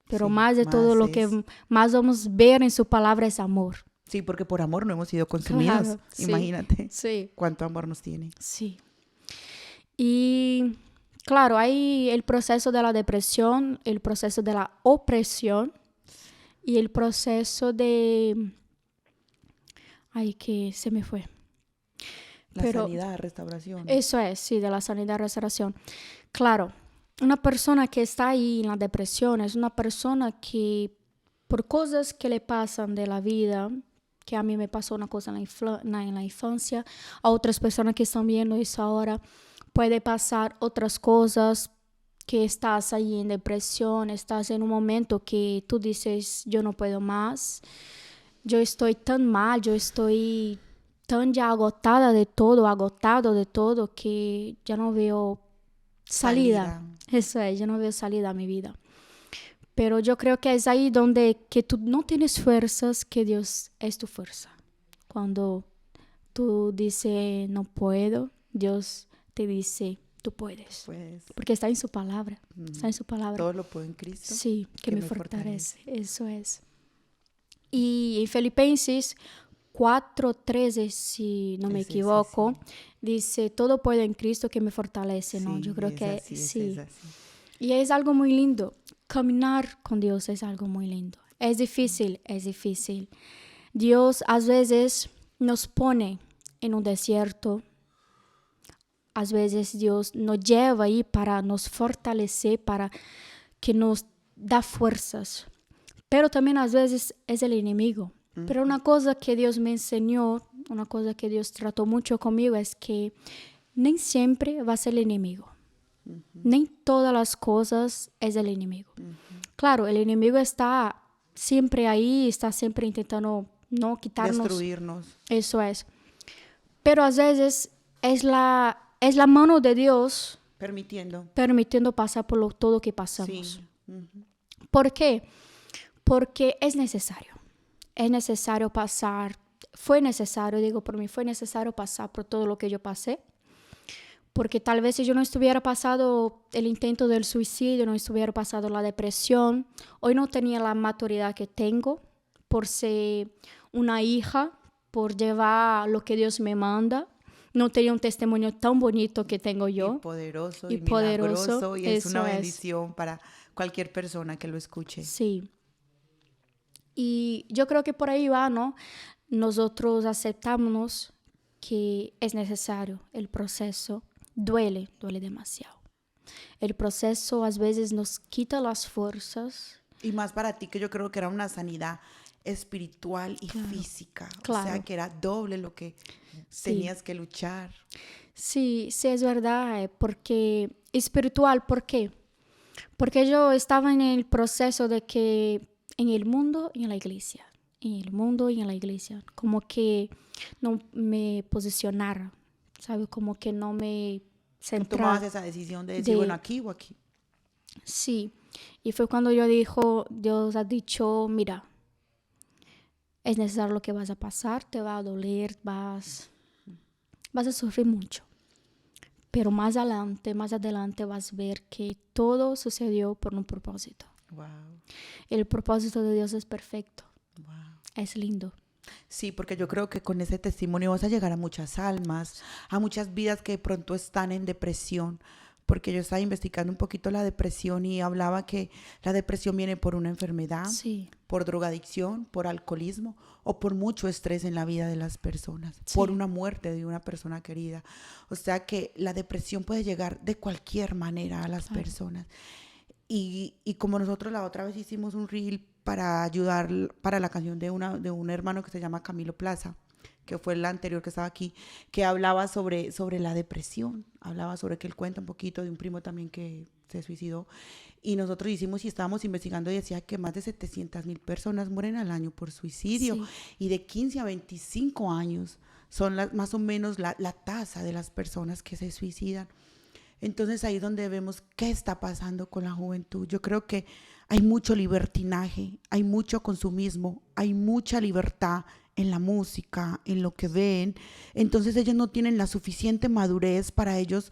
[SPEAKER 2] Pero
[SPEAKER 1] Sí,
[SPEAKER 2] más de
[SPEAKER 1] más
[SPEAKER 2] todo lo
[SPEAKER 1] es-
[SPEAKER 2] que más vamos a ver en su palabra es amor.
[SPEAKER 1] Sí, porque por amor no hemos sido consumidos.
[SPEAKER 2] Claro, sí.
[SPEAKER 1] Imagínate
[SPEAKER 2] Sí,
[SPEAKER 1] cuánto amor nos tiene.
[SPEAKER 2] sí. Y claro, hay el proceso de la depresión, el proceso de la opresión y el proceso de... Ay, que se me fue.
[SPEAKER 1] La
[SPEAKER 2] Pero
[SPEAKER 1] sanidad, restauración.
[SPEAKER 2] eso es, sí, de la sanidad y restauración. Claro, una persona que está ahí en la depresión es una persona que por cosas que le pasan de la vida, que a mí me pasó una cosa en la infancia, a otras personas que están viendo eso ahora, puede pasar otras cosas, que estás ahí en depresión, estás en un momento que tú dices, yo no puedo más, yo estoy tan mal, yo estoy tan ya agotada de todo, agotado de todo, que ya no veo salida. Eso es, yo no veo salida a mi vida. Pero yo creo que es ahí donde que tú no tienes fuerzas, que Dios es tu fuerza. Cuando tú dices, no puedo, Dios te dice, tú puedes.
[SPEAKER 1] Pues,
[SPEAKER 2] Porque está en su palabra, está en su palabra.
[SPEAKER 1] todo lo puedo en Cristo.
[SPEAKER 2] Sí, que me fortalece. Eso es. Y en Filipenses 4:13, si no me equivoco, dice, todo puedo en Cristo que me fortalece, ¿no?
[SPEAKER 1] Sí,
[SPEAKER 2] Yo creo
[SPEAKER 1] es
[SPEAKER 2] que
[SPEAKER 1] así,
[SPEAKER 2] sí.
[SPEAKER 1] es así.
[SPEAKER 2] Y es algo muy lindo. Caminar con Dios es algo muy lindo. Es difícil, es difícil. Dios a veces nos pone en un desierto. A veces Dios nos lleva ahí para nos fortalecer, para que nos da fuerzas. Pero también a veces es el enemigo. Pero una cosa que Dios me enseñó, una cosa que Dios trató mucho conmigo es que ni siempre va a ser el enemigo. Ni todas las cosas es el enemigo. Claro, el enemigo está siempre ahí, está siempre intentando no quitarnos.
[SPEAKER 1] Destruirnos.
[SPEAKER 2] Eso es. Pero a veces es la mano de Dios permitiendo pasar por todo lo que pasamos.
[SPEAKER 1] Sí. Uh-huh.
[SPEAKER 2] ¿Por qué? Porque es necesario. Es necesario pasar. Fue necesario, digo por mí, fue necesario pasar por todo lo que yo pasé. Porque tal vez si yo no estuviera pasado el intento del suicidio, no estuviera pasado la depresión, hoy no tenía la maturidad que tengo por ser una hija, por llevar lo que Dios me manda. No tenía un testimonio tan bonito que tengo yo.
[SPEAKER 1] Y poderoso, y milagroso, y es una bendición para cualquier persona que lo escuche.
[SPEAKER 2] Sí. Y yo creo que por ahí va, ¿no? Nosotros aceptamos que es necesario el proceso. Duele demasiado. El proceso a veces nos quita las fuerzas.
[SPEAKER 1] Y más para ti, que yo creo que era una sanidad espiritual y física.
[SPEAKER 2] Claro.
[SPEAKER 1] O sea, que era doble lo que tenías que luchar.
[SPEAKER 2] Sí, sí, es verdad. Porque espiritual, ¿por qué? Porque yo estaba en el proceso de que en el mundo y en la iglesia. En el mundo y en la iglesia. Como que no me posicionara. ¿Sabes? Como que no me centraba.
[SPEAKER 1] Tomabas esa decisión de decir, bueno, aquí o aquí.
[SPEAKER 2] Sí. Y fue cuando Dios ha dicho, mira, es necesario lo que vas a pasar, te va a doler, vas a sufrir mucho. Pero más adelante vas a ver que todo sucedió por un propósito.
[SPEAKER 1] Wow,
[SPEAKER 2] El propósito de Dios es perfecto.
[SPEAKER 1] wow.
[SPEAKER 2] Es lindo.
[SPEAKER 1] Sí, porque yo creo que con ese testimonio vas a llegar a muchas almas, a muchas vidas que de pronto están en depresión, porque yo estaba investigando un poquito la depresión y hablaba que la depresión viene por una enfermedad,
[SPEAKER 2] Sí,
[SPEAKER 1] por drogadicción, por alcoholismo o por mucho estrés en la vida de las personas,
[SPEAKER 2] Sí.
[SPEAKER 1] por una muerte de una persona querida. O sea que la depresión puede llegar de cualquier manera a las
[SPEAKER 2] Claro.
[SPEAKER 1] personas. Y como nosotros la otra vez hicimos un reel para ayudar para la canción de un hermano que se llama Camilo Plaza, que fue el anterior que estaba aquí, que hablaba sobre la depresión, hablaba sobre que él cuenta un poquito de un primo también que se suicidó, y nosotros hicimos y estábamos investigando y decía que más de 700,000 personas mueren al año por suicidio,
[SPEAKER 2] Sí.
[SPEAKER 1] y de 15 a 25 años son más o menos la tasa de las personas que se suicidan. Entonces ahí es donde vemos qué está pasando con la juventud. Yo creo que hay mucho libertinaje, hay mucho consumismo, hay mucha libertad en la música, en lo que ven. Entonces ellos no tienen la suficiente madurez para ellos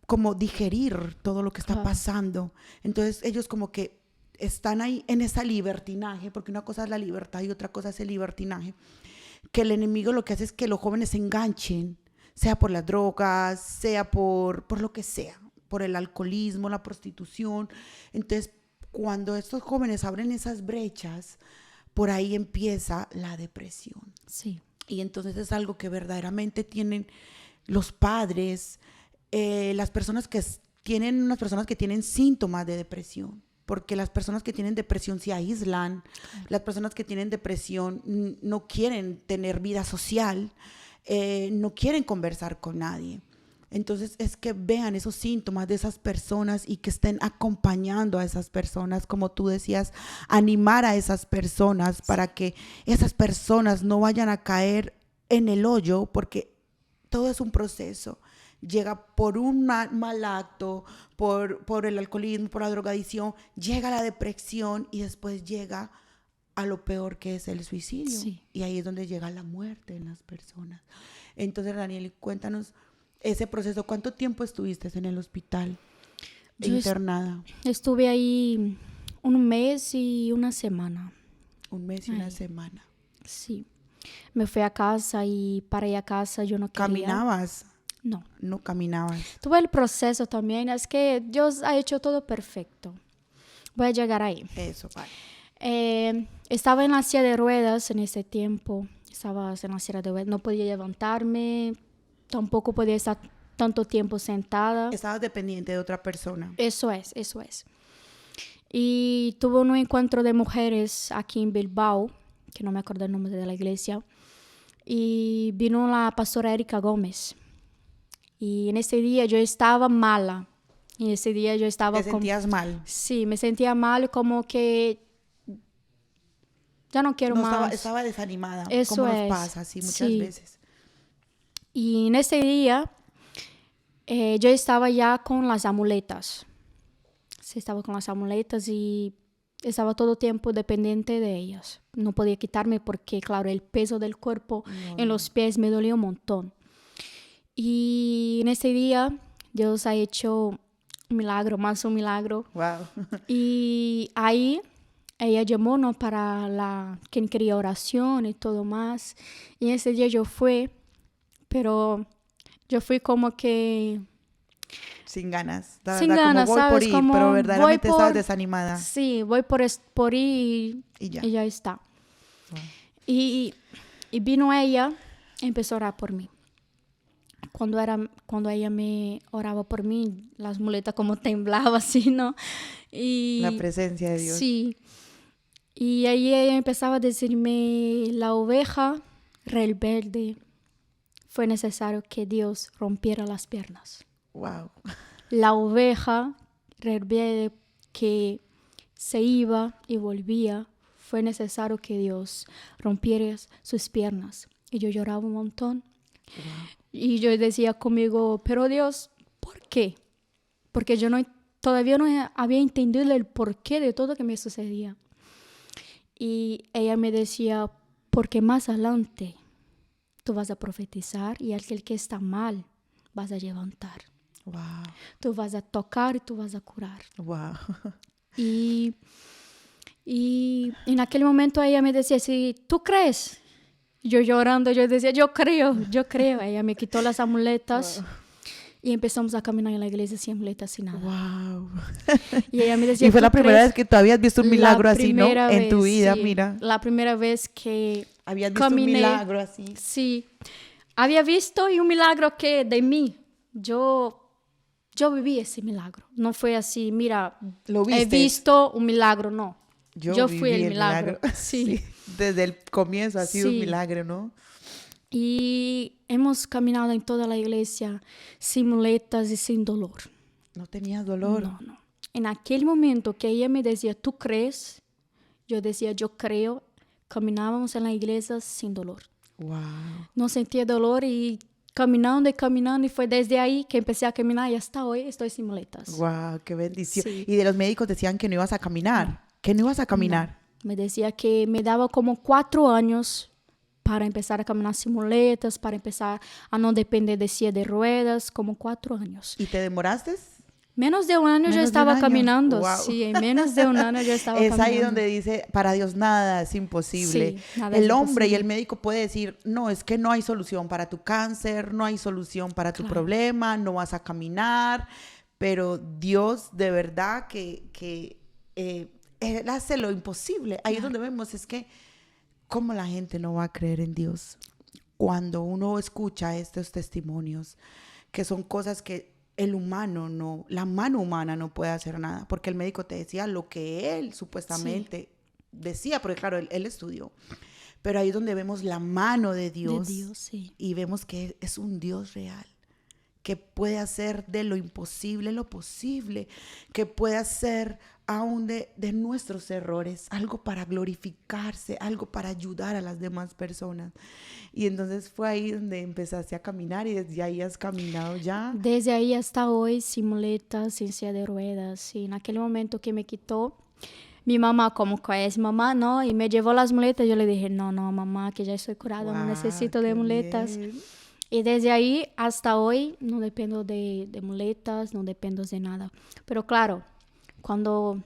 [SPEAKER 1] como digerir todo lo que está
[SPEAKER 2] Claro.
[SPEAKER 1] pasando. Entonces ellos como que están ahí en esa libertinaje, porque una cosa es la libertad y otra cosa es el libertinaje, que el enemigo lo que hace es que los jóvenes se enganchen, sea por las drogas, sea por lo que sea, por el alcoholismo, la prostitución. Entonces, cuando estos jóvenes abren esas brechas, por ahí empieza la depresión.
[SPEAKER 2] Sí.
[SPEAKER 1] Y entonces es algo que verdaderamente tienen los padres, las personas que tienen, unas personas que tienen síntomas de depresión. Porque las personas que tienen depresión se aíslan, las personas que tienen depresión no quieren tener vida social, no quieren conversar con nadie. Entonces es que vean esos síntomas de esas personas y que estén acompañando a esas personas, como tú decías, animar a esas personas para que esas personas no vayan a caer en el hoyo, porque todo es un proceso. Llega por un mal acto, por el alcoholismo, por la drogadicción, llega la depresión y después llega a lo peor que es el suicidio.
[SPEAKER 2] Sí.
[SPEAKER 1] Y ahí es donde llega la muerte en las personas. Entonces, Ranieli, cuéntanos ese proceso. ¿Cuánto tiempo estuviste en el hospital internada?
[SPEAKER 2] Estuve ahí 1 mes y una semana.
[SPEAKER 1] 1 mes y una semana.
[SPEAKER 2] Sí. Me fui a casa y para ir a casa yo no quería.
[SPEAKER 1] ¿Caminabas?
[SPEAKER 2] No.
[SPEAKER 1] No caminabas.
[SPEAKER 2] Tuve el proceso también. Es que Dios ha hecho todo perfecto. Voy a llegar ahí.
[SPEAKER 1] Eso, vale.
[SPEAKER 2] Estaba en la silla de ruedas en ese tiempo. Estaba en la silla de ruedas. No podía levantarme. Tampoco podía estar tanto tiempo sentada.
[SPEAKER 1] Estabas dependiente de otra persona.
[SPEAKER 2] Eso es. Y tuve un encuentro de mujeres aquí en Bilbao, que no me acuerdo el nombre de la iglesia. Y vino la pastora Erika Gómez. Y en ese día yo estaba mala. Y ese día yo estaba...
[SPEAKER 1] ¿Te sentías mal?
[SPEAKER 2] Sí, me sentía mal, como que ya no quiero más.
[SPEAKER 1] Estaba desanimada.
[SPEAKER 2] Eso
[SPEAKER 1] como nos
[SPEAKER 2] es.
[SPEAKER 1] pasa así muchas
[SPEAKER 2] Sí.
[SPEAKER 1] veces.
[SPEAKER 2] Y en ese día yo estaba ya con las amuletas. Sí, estaba con las amuletas y estaba todo el tiempo dependiente de ellas. No podía quitarme porque, claro, el peso del cuerpo en los pies me dolía un montón. Y en ese día Dios ha hecho un milagro, más un milagro.
[SPEAKER 1] Wow.
[SPEAKER 2] Y ahí ella llamó, ¿no?, para quien quería oración y todo más. Y ese día yo fui, pero yo fui como que...
[SPEAKER 1] Sin ganas. La
[SPEAKER 2] Sin
[SPEAKER 1] verdad,
[SPEAKER 2] ganas,
[SPEAKER 1] como voy
[SPEAKER 2] ¿sabes?
[SPEAKER 1] por ir,
[SPEAKER 2] Como
[SPEAKER 1] pero verdaderamente
[SPEAKER 2] voy
[SPEAKER 1] estabas
[SPEAKER 2] por-
[SPEAKER 1] desanimada.
[SPEAKER 2] Sí, voy por ir
[SPEAKER 1] Y ya.
[SPEAKER 2] y ya está.
[SPEAKER 1] Wow.
[SPEAKER 2] Y vino ella, empezó a orar por mí. Cuando ella me oraba por mí, las muletas como temblaban así, ¿no? Y
[SPEAKER 1] La presencia de Dios.
[SPEAKER 2] sí. Y ahí ella empezaba a decirme, la oveja rebelde, fue necesario que Dios rompiera las piernas.
[SPEAKER 1] Wow.
[SPEAKER 2] La oveja rebelde que se iba y volvía, fue necesario que Dios rompiera sus piernas. Y yo lloraba un montón. Y yo decía conmigo, pero Dios, ¿por qué? Porque yo todavía no había entendido el porqué de todo lo que me sucedía. Y ella me decía, porque más adelante tú vas a profetizar y aquel que está mal vas a levantar.
[SPEAKER 1] Wow.
[SPEAKER 2] Tú vas a tocar y tú vas a curar.
[SPEAKER 1] Wow.
[SPEAKER 2] Y en aquel momento ella me decía, si tú crees, yo llorando, yo decía, yo creo. Ella me quitó las amuletas.
[SPEAKER 1] Wow.
[SPEAKER 2] Y empezamos a caminar en la iglesia sin amuletas, sin nada.
[SPEAKER 1] Wow.
[SPEAKER 2] Y ella me decía,
[SPEAKER 1] Y fue la primera
[SPEAKER 2] crees?
[SPEAKER 1] vez que tú habías visto un milagro así, ¿no?
[SPEAKER 2] Primera
[SPEAKER 1] En tu
[SPEAKER 2] vez,
[SPEAKER 1] vida,
[SPEAKER 2] sí.
[SPEAKER 1] mira.
[SPEAKER 2] La primera vez que
[SPEAKER 1] Habías visto
[SPEAKER 2] caminé,
[SPEAKER 1] un milagro así.
[SPEAKER 2] Sí. Había visto y un milagro que de mí, yo viví ese milagro. No fue así, mira,
[SPEAKER 1] ¿Lo
[SPEAKER 2] he
[SPEAKER 1] viste?
[SPEAKER 2] visto un milagro, no. Yo fui
[SPEAKER 1] viví
[SPEAKER 2] el milagro. Sí.
[SPEAKER 1] Sí. Desde el comienzo ha sido un
[SPEAKER 2] Sí.
[SPEAKER 1] milagro, ¿no?
[SPEAKER 2] Y hemos caminado en toda la iglesia sin muletas y sin dolor.
[SPEAKER 1] No tenías dolor.
[SPEAKER 2] No. En aquel momento que ella me decía, ¿tú crees? Yo decía, yo creo. Caminábamos en la iglesia sin dolor.
[SPEAKER 1] Wow.
[SPEAKER 2] No sentía dolor y caminando y fue desde ahí que empecé a caminar y hasta hoy estoy sin muletas.
[SPEAKER 1] Wow, qué bendición.
[SPEAKER 2] Sí.
[SPEAKER 1] Y de los médicos decían que no ibas a caminar. Que no ibas a caminar.
[SPEAKER 2] No. Me decía que me daba como 4 años para empezar a caminar sin muletas, para empezar a no depender de silla de ruedas, como 4 años.
[SPEAKER 1] ¿Y te demoraste?
[SPEAKER 2] Menos de un año
[SPEAKER 1] Menos
[SPEAKER 2] yo
[SPEAKER 1] de
[SPEAKER 2] estaba
[SPEAKER 1] un año.
[SPEAKER 2] caminando.
[SPEAKER 1] Wow.
[SPEAKER 2] Sí, en menos de un año yo estaba
[SPEAKER 1] Es
[SPEAKER 2] caminando.
[SPEAKER 1] ahí donde dice, para Dios nada es imposible.
[SPEAKER 2] Sí, nada es
[SPEAKER 1] El hombre y
[SPEAKER 2] imposible.
[SPEAKER 1] el médico puede decir, no, es que no hay solución para tu cáncer, no hay solución para tu
[SPEAKER 2] Claro.
[SPEAKER 1] problema, no vas a caminar, pero Dios de verdad que Él hace lo imposible. Ahí es donde vemos, es que cómo la gente no va a creer en Dios cuando uno escucha estos testimonios, que son cosas que el humano no, la mano humana no puede hacer nada, porque el médico te decía lo que él supuestamente decía, porque claro, él estudió, pero ahí es donde vemos la mano de Dios,
[SPEAKER 2] Sí.
[SPEAKER 1] y vemos que es un Dios real, que puede hacer de lo imposible lo posible, que puede hacer aún de nuestros errores algo para glorificarse, algo para ayudar a las demás personas. Y entonces fue ahí donde empezaste a caminar y desde ahí has caminado ya.
[SPEAKER 2] Desde ahí hasta hoy, sin muletas, sin silla de ruedas. Y en aquel momento que me quitó, mi mamá, como es mamá, ¿no? Y me llevó las muletas. Yo le dije, no, mamá, que ya estoy curada, no necesito de
[SPEAKER 1] qué
[SPEAKER 2] muletas.
[SPEAKER 1] bien.
[SPEAKER 2] Y desde ahí hasta hoy no dependo de muletas, no dependo de nada. Pero claro, cuando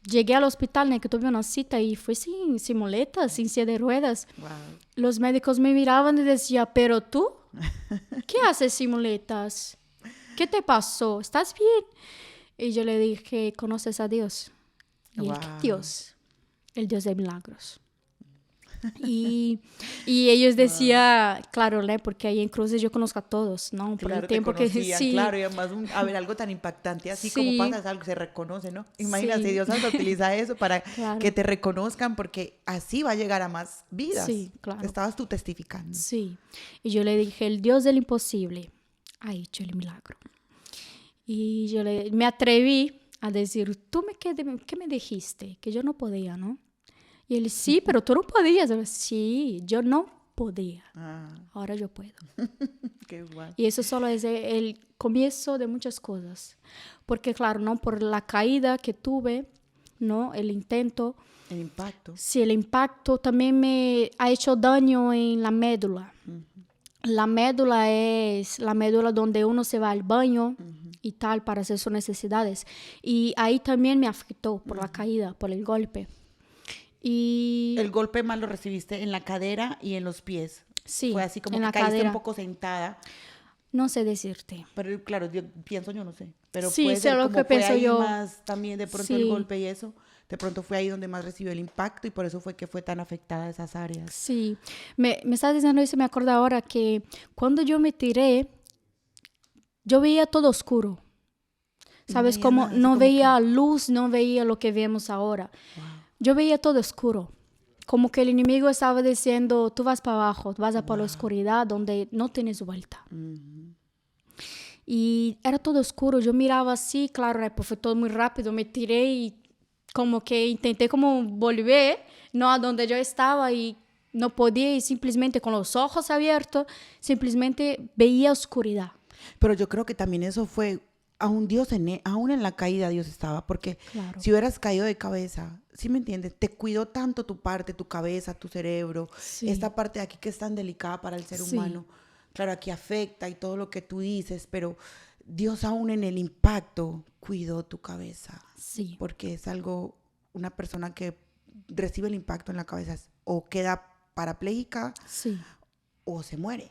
[SPEAKER 2] llegué al hospital, ¿no? Que tuve una cita y fui sin muletas, sin silla de ruedas.
[SPEAKER 1] Wow.
[SPEAKER 2] Los médicos me miraban y decían, pero tú, ¿qué haces sin muletas? ¿Qué te pasó? ¿Estás bien? Y yo le dije, ¿conoces a Dios? Y él, ¿qué Dios? El Dios de milagros. Y ellos decían, claro, porque ahí en Cruces yo conozco a todos, ¿no? Por
[SPEAKER 1] Claro,
[SPEAKER 2] el tiempo
[SPEAKER 1] te
[SPEAKER 2] que
[SPEAKER 1] conocían,
[SPEAKER 2] sí.
[SPEAKER 1] claro, y además a ver algo tan impactante así
[SPEAKER 2] Sí.
[SPEAKER 1] como pasas algo, se reconoce, ¿no? Imagínate,
[SPEAKER 2] Sí.
[SPEAKER 1] Dios hasta utiliza eso para
[SPEAKER 2] Claro.
[SPEAKER 1] que te reconozcan, porque así va a llegar a más vidas.
[SPEAKER 2] Sí, claro.
[SPEAKER 1] Estabas tú testificando.
[SPEAKER 2] Sí. Y yo le dije, el Dios del imposible ha hecho el milagro. Y yo me atreví a decir, ¿qué me dijiste? Que yo no podía, ¿no? Y él, sí, pero tú no podías. Yo, sí, yo no podía. Ahora yo puedo.
[SPEAKER 1] Qué guay.
[SPEAKER 2] Y eso solo es el comienzo de muchas cosas. Porque claro, ¿no? Por la caída que tuve, ¿no? El intento.
[SPEAKER 1] El impacto.
[SPEAKER 2] Sí, el impacto también me ha hecho daño en la médula. La médula es la médula donde uno se va al baño y tal para hacer sus necesidades. Y ahí también me afectó por la caída, por el golpe. Y
[SPEAKER 1] El golpe más lo recibiste en la cadera y en los pies.
[SPEAKER 2] sí,
[SPEAKER 1] Fue así como
[SPEAKER 2] en
[SPEAKER 1] que
[SPEAKER 2] la
[SPEAKER 1] caíste
[SPEAKER 2] cadera.
[SPEAKER 1] un poco sentada.
[SPEAKER 2] No sé decirte.
[SPEAKER 1] Pero claro, yo no sé. Pero
[SPEAKER 2] Sí,
[SPEAKER 1] puede
[SPEAKER 2] sé
[SPEAKER 1] ser
[SPEAKER 2] lo
[SPEAKER 1] como
[SPEAKER 2] que
[SPEAKER 1] fue
[SPEAKER 2] pienso
[SPEAKER 1] ahí
[SPEAKER 2] yo.
[SPEAKER 1] más también de pronto el
[SPEAKER 2] Sí.
[SPEAKER 1] golpe y eso. De pronto fue ahí donde más recibió el impacto y por eso fue que fue tan afectada esas áreas.
[SPEAKER 2] Sí, me estás diciendo eso, me acuerdo ahora que cuando yo me tiré, yo veía todo oscuro. ¿Sabes?
[SPEAKER 1] veía
[SPEAKER 2] Como
[SPEAKER 1] nada, así
[SPEAKER 2] no
[SPEAKER 1] como
[SPEAKER 2] veía luz, no veía lo que vemos ahora. Yo veía todo oscuro. Como que el enemigo estaba diciendo, tú vas para abajo, vas a por la oscuridad donde no tienes vuelta. Y era todo oscuro. Yo miraba así, claro, pues fue todo muy rápido. Me tiré y como que intenté como volver, no a donde yo estaba y no podía. Y simplemente con los ojos abiertos, simplemente veía oscuridad.
[SPEAKER 1] Pero yo creo que también eso fue, aún aún en la caída Dios estaba, porque
[SPEAKER 2] Claro.
[SPEAKER 1] si hubieras caído de cabeza, ¿sí me entiendes? Te cuidó tanto tu parte, tu cabeza, tu cerebro,
[SPEAKER 2] Sí.
[SPEAKER 1] esta parte de aquí que es tan delicada para el ser
[SPEAKER 2] Sí.
[SPEAKER 1] humano. Claro, aquí afecta y todo lo que tú dices, pero Dios aún en el impacto cuidó tu cabeza,
[SPEAKER 2] Sí,
[SPEAKER 1] porque es algo, una persona que recibe el impacto en la cabeza o queda parapléjica
[SPEAKER 2] sí,
[SPEAKER 1] o se muere.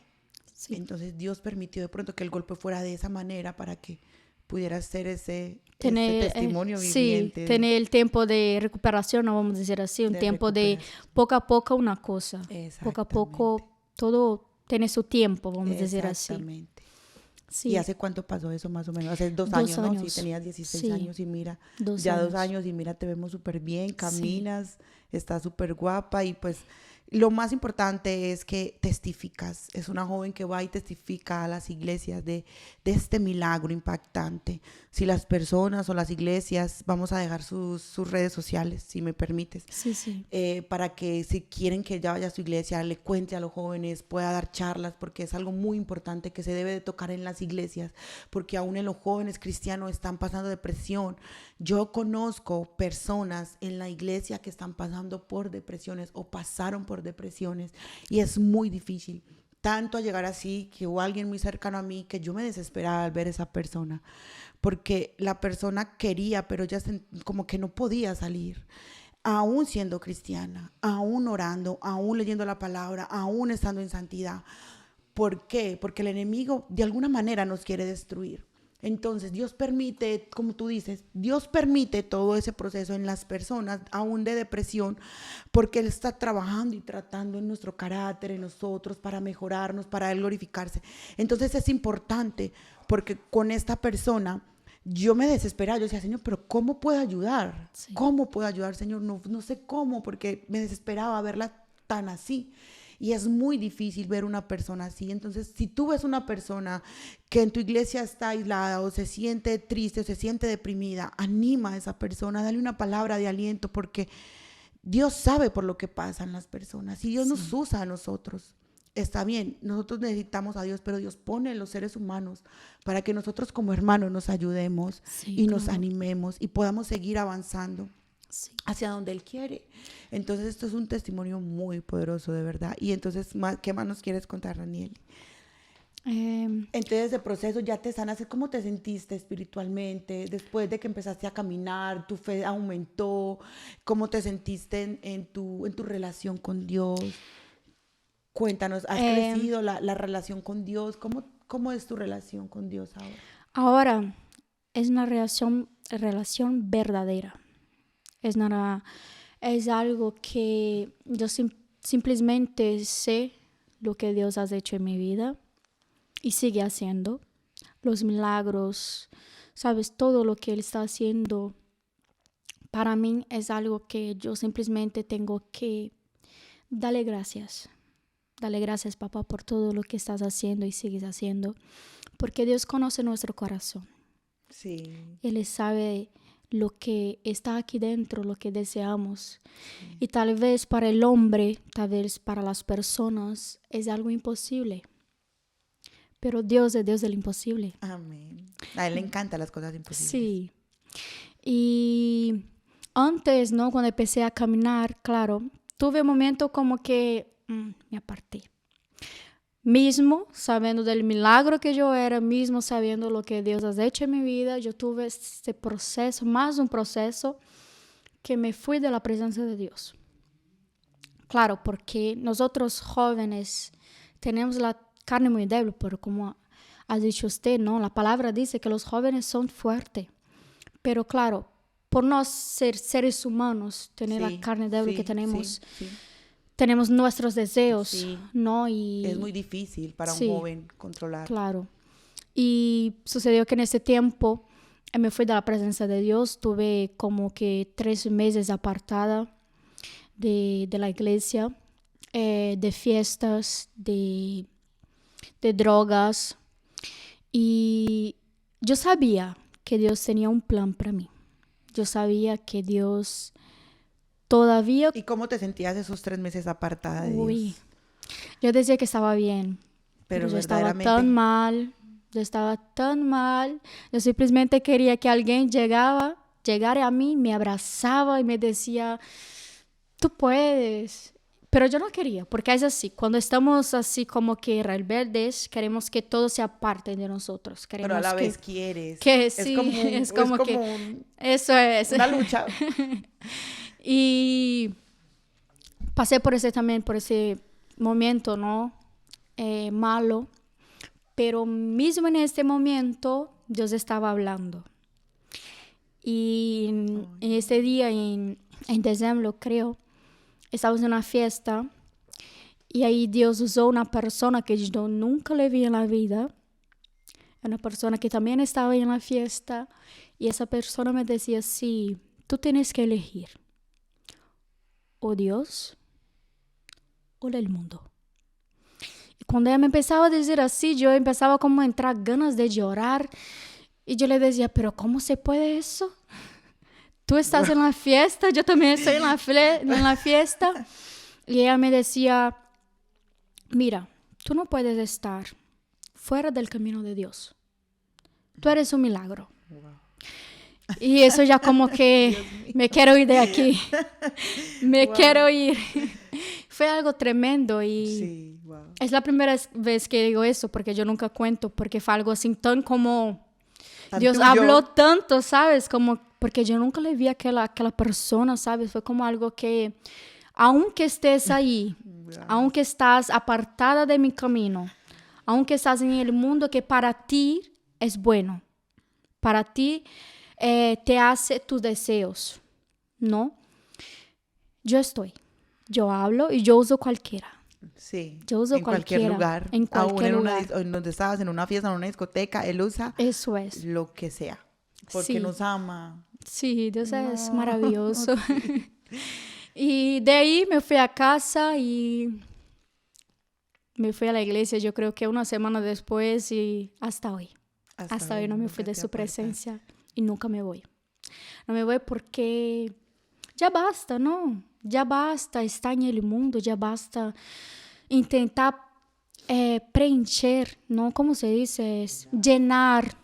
[SPEAKER 2] sí.
[SPEAKER 1] Entonces Dios permitió de pronto que el golpe fuera de esa manera para que pudiera ser ese
[SPEAKER 2] Tener,
[SPEAKER 1] testimonio
[SPEAKER 2] sí,
[SPEAKER 1] viviente
[SPEAKER 2] tener el tiempo de recuperación, no vamos a decir así, un
[SPEAKER 1] de
[SPEAKER 2] tiempo de
[SPEAKER 1] recuperación.
[SPEAKER 2] poco a poco una cosa. Poco a
[SPEAKER 1] Exactamente,
[SPEAKER 2] poco todo tiene su tiempo, vamos a decir así.
[SPEAKER 1] exactamente. ¿Y
[SPEAKER 2] Sí,
[SPEAKER 1] hace cuánto pasó eso más o menos? Hace 2 años,
[SPEAKER 2] 2
[SPEAKER 1] ¿no? Sí,
[SPEAKER 2] años.
[SPEAKER 1] tenías 16
[SPEAKER 2] Sí,
[SPEAKER 1] años y mira,
[SPEAKER 2] 2
[SPEAKER 1] ya dos
[SPEAKER 2] años.
[SPEAKER 1] años y mira, te vemos súper bien,
[SPEAKER 2] Sí,
[SPEAKER 1] caminas, estás súper guapa y pues lo más importante es que testificas. Es una joven que va y testifica a las iglesias de este milagro impactante. Si las personas o las iglesias, vamos a dejar sus redes sociales, si me permites,
[SPEAKER 2] sí, sí.
[SPEAKER 1] para que si quieren que ella vaya a su iglesia, le cuente a los jóvenes, pueda dar charlas, porque es algo muy importante que se debe de tocar en las iglesias, porque aún en los jóvenes cristianos están pasando depresión. Yo conozco personas en la iglesia que están pasando por depresiones o pasaron por depresiones y es muy difícil. Tanto a llegar así que hubo alguien muy cercano a mí que yo me desesperaba al ver esa persona, porque la persona quería, pero ella como que no podía salir aún siendo cristiana, aún orando, aún leyendo la palabra, aún estando en santidad. ¿Por qué? Porque el enemigo de alguna manera nos quiere destruir. Entonces Dios permite, como tú dices, Dios permite todo ese proceso en las personas, aún de depresión, porque Él está trabajando y tratando en nuestro carácter, en nosotros, para mejorarnos, para Él glorificarse. Entonces es importante, porque con esta persona yo me desesperaba, yo decía, Señor, pero ¿cómo puedo ayudar?
[SPEAKER 2] Sí,
[SPEAKER 1] ¿Cómo puedo ayudar, Señor? No, no sé cómo, porque me desesperaba verla tan así. Y es muy difícil ver una persona así. Entonces, si tú ves una persona que en tu iglesia está aislada o se siente triste o se siente deprimida, anima a esa persona, dale una palabra de aliento porque Dios sabe por lo que pasan las personas y Dios nos
[SPEAKER 2] sí,
[SPEAKER 1] usa a nosotros. Está bien, nosotros necesitamos a Dios, pero Dios pone en los seres humanos para que nosotros como hermanos nos ayudemos
[SPEAKER 2] sí,
[SPEAKER 1] y nos
[SPEAKER 2] claro.
[SPEAKER 1] animemos y podamos seguir avanzando
[SPEAKER 2] Sí.
[SPEAKER 1] hacia donde Él quiere. Entonces esto es un testimonio muy poderoso, de verdad. Y entonces, ¿qué más nos quieres contar, Daniel?
[SPEAKER 2] Em,
[SPEAKER 1] Entonces, el proceso ya te sanas. ¿Cómo te sentiste espiritualmente después de que empezaste a caminar? ¿Tu fe aumentó? ¿Cómo te sentiste en tu relación con Dios? Cuéntanos, ¿has
[SPEAKER 2] em,
[SPEAKER 1] crecido la relación con Dios? ¿Cómo es tu relación con Dios ahora?
[SPEAKER 2] ahora es una relación verdadera. Es, nada, es algo que yo simplemente sé lo que Dios ha hecho en mi vida y sigue haciendo. Los milagros, sabes, todo lo que Él está haciendo para mí es algo que yo simplemente tengo que darle gracias. Dale gracias, papá, por todo lo que estás haciendo y sigues haciendo, porque Dios conoce nuestro corazón.
[SPEAKER 1] Sí,
[SPEAKER 2] Él sabe lo que está aquí dentro, lo que deseamos.
[SPEAKER 1] sí.
[SPEAKER 2] Y tal vez para el hombre, tal vez para las personas, es algo imposible. Pero Dios es Dios del imposible.
[SPEAKER 1] Amén. A Él le encantan las cosas imposibles.
[SPEAKER 2] Sí. Y antes, ¿no? Cuando empecé a caminar, claro, tuve un momento como que me aparté. Mismo sabiendo del milagro que yo era, mismo sabiendo lo que Dios ha hecho en mi vida, yo tuve este proceso, más un proceso, que me fui de la presencia de Dios. Claro, porque nosotros jóvenes tenemos la carne muy débil, pero como ha dicho usted, ¿no? La palabra dice que los jóvenes son fuertes. Pero claro, por no ser seres humanos, tener la
[SPEAKER 1] Sí,
[SPEAKER 2] carne débil que
[SPEAKER 1] sí, sí,
[SPEAKER 2] tenemos,
[SPEAKER 1] sí,
[SPEAKER 2] tenemos nuestros deseos,
[SPEAKER 1] sí.
[SPEAKER 2] ¿no?
[SPEAKER 1] Es muy
[SPEAKER 2] Y
[SPEAKER 1] difícil para un
[SPEAKER 2] sí,
[SPEAKER 1] joven controlar.
[SPEAKER 2] claro. Y sucedió que en ese tiempo me fui de la presencia de Dios, tuve como que 3 meses apartada de la iglesia, de fiestas, de drogas. Y yo sabía que Dios tenía un plan para mí. Yo sabía que Dios todavía,
[SPEAKER 1] ¿Y cómo te sentías esos 3 meses apartada de
[SPEAKER 2] uy,
[SPEAKER 1] Dios?
[SPEAKER 2] yo decía que estaba bien, pero
[SPEAKER 1] Pero
[SPEAKER 2] yo estaba tan
[SPEAKER 1] verdaderamente,
[SPEAKER 2] mal, yo estaba tan mal. Yo simplemente quería que alguien llegara a mí, me abrazaba y me decía, tú puedes. Pero yo no quería, porque es así. Cuando estamos así como que rebeldes, queremos que todo sea parte de nosotros. Queremos
[SPEAKER 1] Pero a la vez quieres.
[SPEAKER 2] que sí, es como que eso es.
[SPEAKER 1] Una lucha.
[SPEAKER 2] Y pasé por ese momento, ¿no? Malo. Pero mismo en este momento, Dios estaba hablando. Y en este día, en diciembre, creo, estábamos en una fiesta y ahí Dios usó una persona que yo nunca le vi en la vida, una persona que también estaba en la fiesta, y esa persona me decía, sí, tú tienes que elegir o Dios o el mundo. Y cuando ella me empezaba a decir así, yo empezaba como a entrar ganas de llorar y yo le decía, pero ¿cómo se puede eso? Tú estás en la fiesta, yo también estoy en la fiesta. Y ella me decía, mira, tú no puedes estar fuera del camino de Dios. Tú eres un milagro. Wow. Y eso ya como que me quiero ir de aquí. Quiero ir. Fue algo tremendo y
[SPEAKER 1] sí, wow.
[SPEAKER 2] Es la primera vez que digo eso porque yo nunca cuento, porque fue algo así tan como... Dios habló tanto, ¿sabes? Como porque yo nunca le vi a aquella persona, ¿sabes? Fue como algo que, aunque estés ahí, aunque estás apartada de mi camino, aunque estás en el mundo que para ti es bueno, para ti te hace tus deseos, ¿no? Yo hablo y yo uso cualquiera.
[SPEAKER 1] Sí,
[SPEAKER 2] yo uso
[SPEAKER 1] en cualquier lugar,
[SPEAKER 2] en cualquier lugar.
[SPEAKER 1] En donde estabas, en una fiesta, en una discoteca, Él usa
[SPEAKER 2] eso es
[SPEAKER 1] lo que sea, porque
[SPEAKER 2] sí.
[SPEAKER 1] nos ama.
[SPEAKER 2] Sí, Dios es maravilloso. Sí. Y de ahí me fui a casa y me fui a la iglesia, yo creo que una semana después y hasta hoy. Hasta hoy no me fui de su presencia y nunca me voy. No me voy porque ya basta, ¿no? Ya basta estar en el mundo, ya basta intentar preencher, ¿no? ¿Cómo se dice? Llenar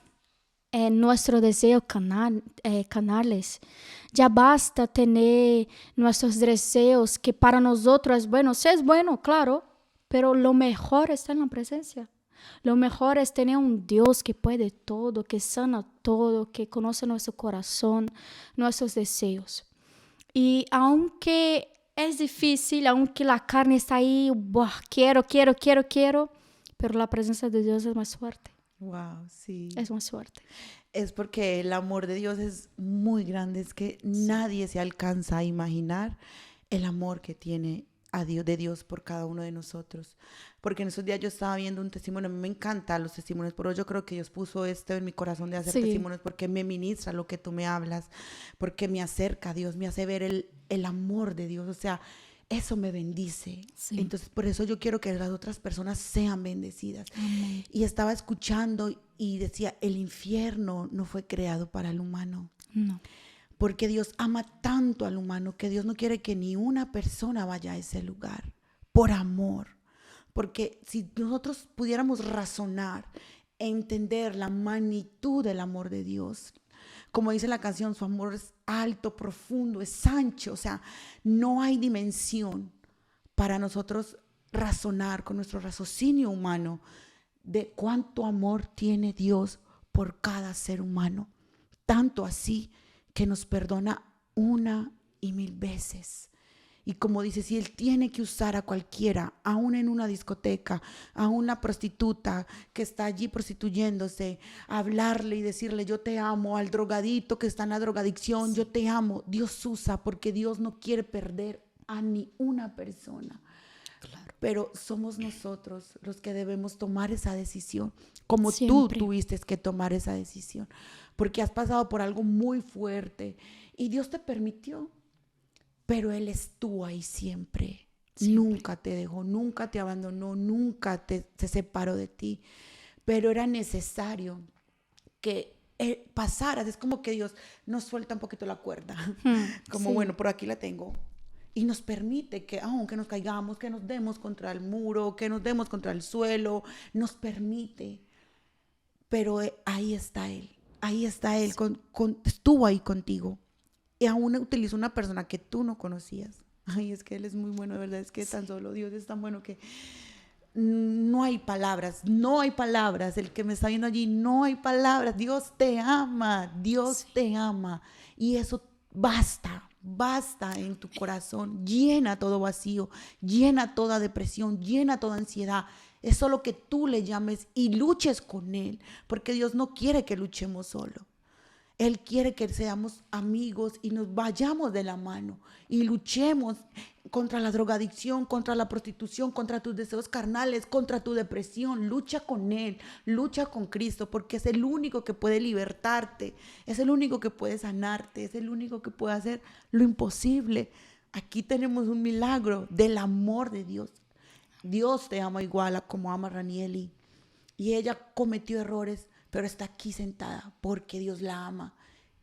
[SPEAKER 2] nuestros deseos canales. Ya basta tener nuestros deseos que para nosotros es bueno. Sí es bueno, claro, pero lo mejor está en la presencia. Lo mejor es tener un Dios que puede todo, que sana todo, que conoce nuestro corazón, nuestros deseos. Y aunque es difícil, aunque la carne está ahí, quiero, pero la presencia de Dios es más fuerte.
[SPEAKER 1] Wow, sí.
[SPEAKER 2] Es más fuerte.
[SPEAKER 1] Es porque el amor de Dios es muy grande, es que nadie se alcanza a imaginar el amor que tiene de Dios por cada uno de nosotros. Porque en esos días yo estaba viendo un testimonio, a mí me encantan los testimonios, pero yo creo que Dios puso esto en mi corazón de hacer testimonios porque me ministra lo que tú me hablas, porque me acerca a Dios, me hace ver el amor de Dios, o sea, eso me bendice. Sí. Entonces, por eso yo quiero que las otras personas sean bendecidas. Amén. Y estaba escuchando y decía, el infierno no fue creado para el humano. No. Porque Dios ama tanto al humano que Dios no quiere que ni una persona vaya a ese lugar por amor. Porque si nosotros pudiéramos razonar, entender la magnitud del amor de Dios, como dice la canción, su amor es alto, profundo, es ancho, o sea, no hay dimensión para nosotros razonar con nuestro raciocinio humano de cuánto amor tiene Dios por cada ser humano, tanto así que nos perdona 1,000 veces. Y como dice, si Él tiene que usar a cualquiera, aún en una discoteca, a una prostituta que está allí prostituyéndose, hablarle y decirle yo te amo, al drogadito que está en la drogadicción, yo te amo, Dios usa porque Dios no quiere perder a ni una persona. Claro. Pero somos nosotros los que debemos tomar esa decisión, como siempre. Tú tuviste que tomar esa decisión, porque has pasado por algo muy fuerte y Dios te permitió. Pero Él estuvo ahí siempre. Nunca te dejó, nunca te abandonó, nunca se separó de ti. Pero era necesario que pasaras. Es como que Dios nos suelta un poquito la cuerda. Como bueno, por aquí la tengo. Y nos permite que aunque nos caigamos, que nos demos contra el muro, que nos demos contra el suelo, nos permite. Pero ahí está Él. Ahí está Él. Estuvo ahí contigo. Y aún utilizó una persona que tú no conocías. Ay, es que Él es muy bueno, de verdad, es que tan solo Dios es tan bueno que no hay palabras, no hay palabras. El que me está viendo allí, no hay palabras. Dios te ama, Dios
[SPEAKER 2] Sí.
[SPEAKER 1] te ama. Y eso basta, basta en tu corazón. Llena todo vacío, llena toda depresión, llena toda ansiedad. Es solo que tú le llames y luches con Él, porque Dios no quiere que luchemos solo. Él quiere que seamos amigos y nos vayamos de la mano y luchemos contra la drogadicción, contra la prostitución, contra tus deseos carnales, contra tu depresión. Lucha con Él, lucha con Cristo, porque es el único que puede libertarte, es el único que puede sanarte, es el único que puede hacer lo imposible. Aquí tenemos un milagro del amor de Dios. Dios te ama igual a como ama a Ranieli. Y ella cometió errores, pero está aquí sentada porque Dios la ama.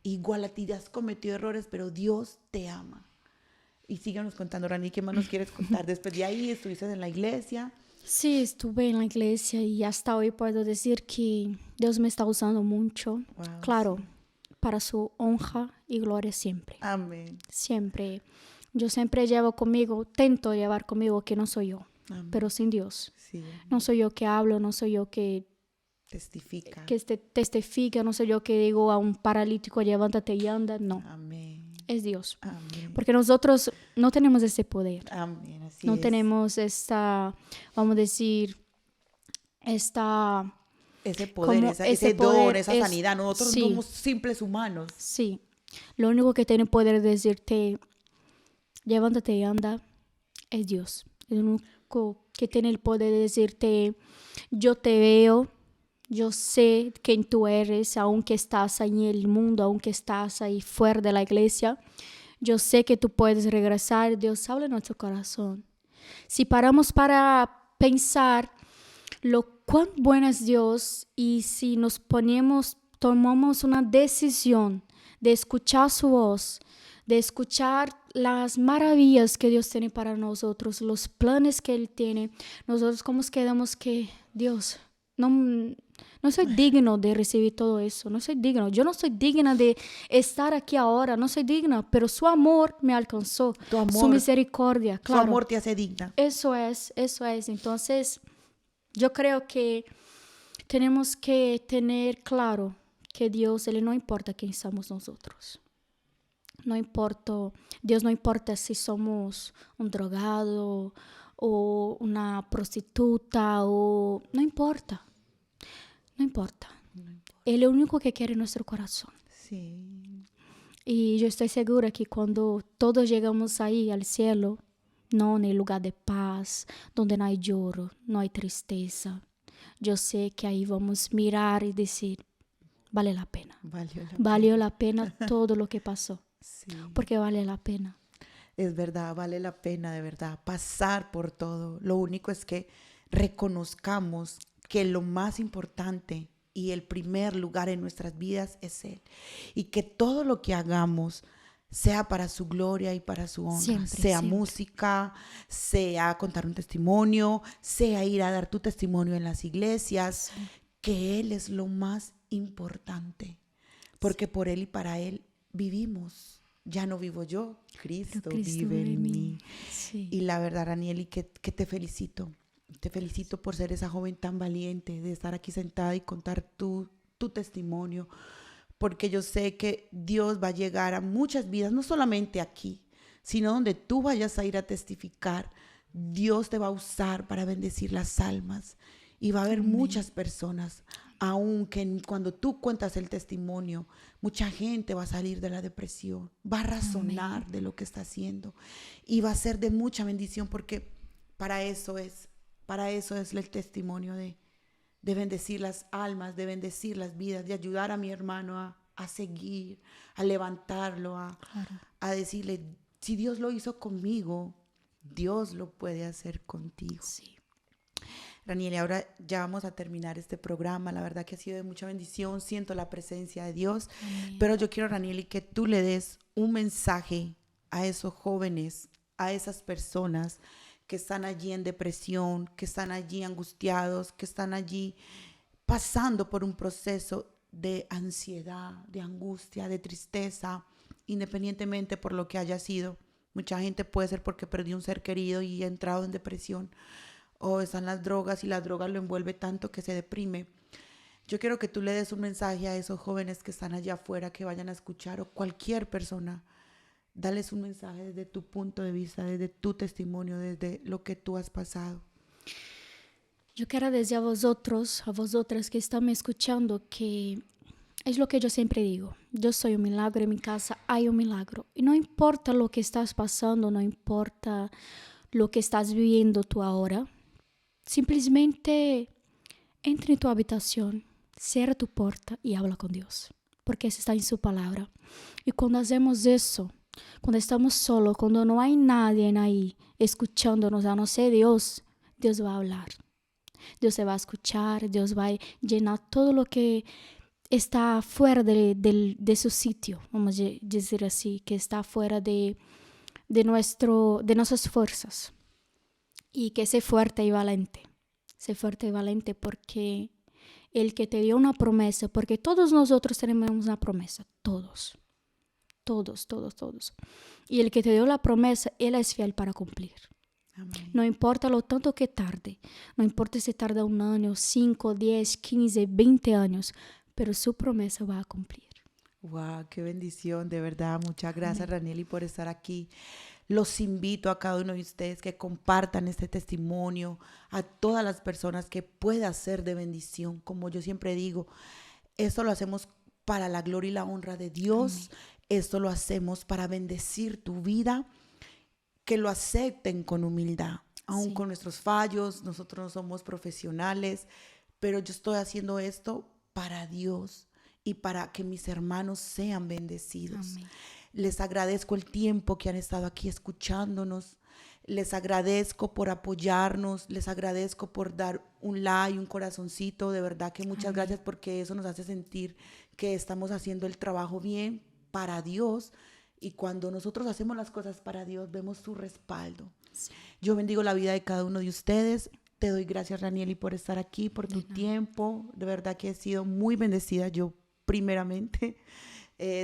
[SPEAKER 1] Igual a ti ya has cometido errores, pero Dios te ama. Y síganos contando, Rani, ¿qué más nos quieres contar? Después de ahí estuviste en la iglesia.
[SPEAKER 2] Sí, estuve en la iglesia y hasta hoy puedo decir que Dios me está usando mucho.
[SPEAKER 1] Wow,
[SPEAKER 2] Claro,
[SPEAKER 1] sí.
[SPEAKER 2] para su honra y gloria siempre.
[SPEAKER 1] Amén.
[SPEAKER 2] Siempre. Yo siempre llevo conmigo, tento llevar conmigo que no soy yo,
[SPEAKER 1] Amén.
[SPEAKER 2] pero sin Dios.
[SPEAKER 1] Sí,
[SPEAKER 2] No soy yo que hablo, no soy yo que
[SPEAKER 1] testifica.
[SPEAKER 2] testifica, no soy yo que digo a un paralítico levántate y anda. No,
[SPEAKER 1] Amén.
[SPEAKER 2] es Dios.
[SPEAKER 1] Amén.
[SPEAKER 2] Porque nosotros no tenemos ese poder.
[SPEAKER 1] Amén. Así
[SPEAKER 2] No
[SPEAKER 1] es.
[SPEAKER 2] tenemos esta, vamos a decir, esta,
[SPEAKER 1] Ese poder,
[SPEAKER 2] como
[SPEAKER 1] ese don,
[SPEAKER 2] poder
[SPEAKER 1] esa sanidad. Nosotros
[SPEAKER 2] sí,
[SPEAKER 1] somos simples humanos.
[SPEAKER 2] sí. Lo único que tiene poder de decirte, levántate y anda, es Dios. El único que tiene el poder de decirte, yo te veo, yo sé quién tú eres, aunque estás ahí en el mundo, aunque estás ahí fuera de la iglesia. Yo sé que tú puedes regresar. Dios habla en nuestro corazón. Si paramos para pensar lo cuán bueno es Dios y si nos tomamos una decisión de escuchar su voz, de escuchar las maravillas que Dios tiene para nosotros, los planes que Él tiene, nosotros como quedamos que Dios, no soy digno de recibir todo eso, no soy digno, yo no soy digna de estar aquí ahora, no soy digna, pero su amor me alcanzó,
[SPEAKER 1] Tu amor,
[SPEAKER 2] su misericordia,
[SPEAKER 1] su
[SPEAKER 2] claro.
[SPEAKER 1] amor te hace digna.
[SPEAKER 2] Eso es. Entonces, yo creo que tenemos que tener claro que Dios, Él no importa quién somos nosotros. No importa, Dios no importa si somos un drogado o una prostituta o no importa. No importa. Él es lo único que quiere en nuestro corazón.
[SPEAKER 1] Sí.
[SPEAKER 2] Y yo estoy segura que cuando todos llegamos ahí al cielo, no en el lugar de paz, donde no hay lloro, no hay tristeza, yo sé que ahí vamos a mirar y decir, vale la pena. Valió la pena todo lo que pasó.
[SPEAKER 1] Sí.
[SPEAKER 2] Porque vale la pena.
[SPEAKER 1] Es verdad, vale la pena de verdad pasar por todo. Lo único es que reconozcamos que lo más importante y el primer lugar en nuestras vidas es Él. Y que todo lo que hagamos sea para su gloria y para su honra. Sea música, sea contar un testimonio, sea ir a dar tu testimonio en las iglesias. Sí. Que Él es lo más importante. Porque por Él y para Él vivimos. Ya no vivo yo, Cristo vive en mí. Sí. Y la verdad, Ranieli, que te felicito. Te felicito por ser esa joven tan valiente, de estar aquí sentada y contar tu testimonio. Porque yo sé que Dios va a llegar a muchas vidas, no solamente aquí, sino donde tú vayas a ir a testificar. Dios te va a usar para bendecir las almas. Y va a haber muchas personas, aunque cuando tú cuentas el testimonio, mucha gente va a salir de la depresión, va a razonar de lo que está haciendo y va a ser de mucha bendición, porque para eso es el testimonio de bendecir las almas, de bendecir las vidas, de ayudar a mi hermano a seguir, a levantarlo, a decirle, si Dios lo hizo conmigo, Dios lo puede hacer contigo. Sí. Ranieli, ahora ya vamos a terminar este programa. La verdad que ha sido de mucha bendición. Siento la presencia de Dios. Amén. Pero yo quiero, Ranieli, que tú le des un mensaje a esos jóvenes, a esas personas que están allí en depresión, que están allí angustiados, que están allí pasando por un proceso de ansiedad, de angustia, de tristeza, independientemente por lo que haya sido. Mucha gente puede ser porque perdió un ser querido y ha entrado en depresión, o están las drogas y la droga lo envuelve tanto que se deprime. Yo quiero que tú le des un mensaje a esos jóvenes que están allá afuera, que vayan a escuchar, o cualquier persona. Dales un mensaje desde tu punto de vista, desde tu testimonio, desde lo que tú has pasado.
[SPEAKER 2] Yo quiero decir a vosotros, a vosotras que están me escuchando, que es lo que yo siempre digo. Yo soy un milagro, en mi casa hay un milagro. Y no importa lo que estás pasando, no importa lo que estás viviendo tú ahora. Simplemente entra en tu habitación, cierra tu puerta y habla con Dios. Porque eso está en su palabra. Y cuando hacemos eso, cuando estamos solos, cuando no hay nadie ahí escuchándonos, a no ser Dios, Dios va a hablar. Dios se va a escuchar, Dios va a llenar todo lo que está fuera de su sitio, vamos a decir así, que está fuera de nuestras fuerzas. Y que sé fuerte y valiente porque el que te dio una promesa, porque todos nosotros tenemos una promesa, todos. Y el que te dio la promesa, Él es fiel para cumplir.
[SPEAKER 1] Amén.
[SPEAKER 2] No importa lo tanto que tarde, no importa si tarda 1 año, 5, 10, 15, 20 años, pero su promesa va a cumplir.
[SPEAKER 1] Wow, qué bendición, de verdad. Muchas gracias,
[SPEAKER 2] Amén.
[SPEAKER 1] Ranieli, por estar aquí. Los invito a cada uno de ustedes que compartan este testimonio, a todas las personas que pueda ser de bendición. Como yo siempre digo, esto lo hacemos para la gloria y la honra de Dios.
[SPEAKER 2] Amén.
[SPEAKER 1] Esto lo hacemos para bendecir tu vida. Que lo acepten con humildad, aun
[SPEAKER 2] Sí.
[SPEAKER 1] con nuestros fallos. Nosotros no somos profesionales, pero yo estoy haciendo esto para Dios y para que mis hermanos sean bendecidos.
[SPEAKER 2] Amén.
[SPEAKER 1] Les agradezco el tiempo que han estado aquí escuchándonos. Les agradezco por apoyarnos. Les agradezco por dar un like, un corazoncito. De verdad que muchas
[SPEAKER 2] Amén.
[SPEAKER 1] gracias, porque eso nos hace sentir que estamos haciendo el trabajo bien para Dios. Y cuando nosotros hacemos las cosas para Dios, vemos su respaldo.
[SPEAKER 2] Sí.
[SPEAKER 1] Yo bendigo la vida de cada uno de ustedes. Te doy gracias, Ranieli, por estar aquí, por tu
[SPEAKER 2] nada.
[SPEAKER 1] tiempo. De verdad que he sido muy bendecida. Yo primeramente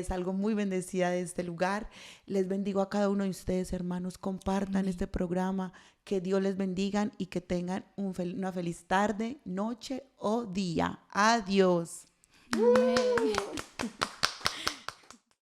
[SPEAKER 1] salgo muy bendecida de este lugar. Les bendigo a cada uno de ustedes, hermanos. Compartan
[SPEAKER 2] Amén.
[SPEAKER 1] este programa. Que Dios les bendiga y que tengan una feliz tarde, noche o día. Adiós.
[SPEAKER 2] Amén.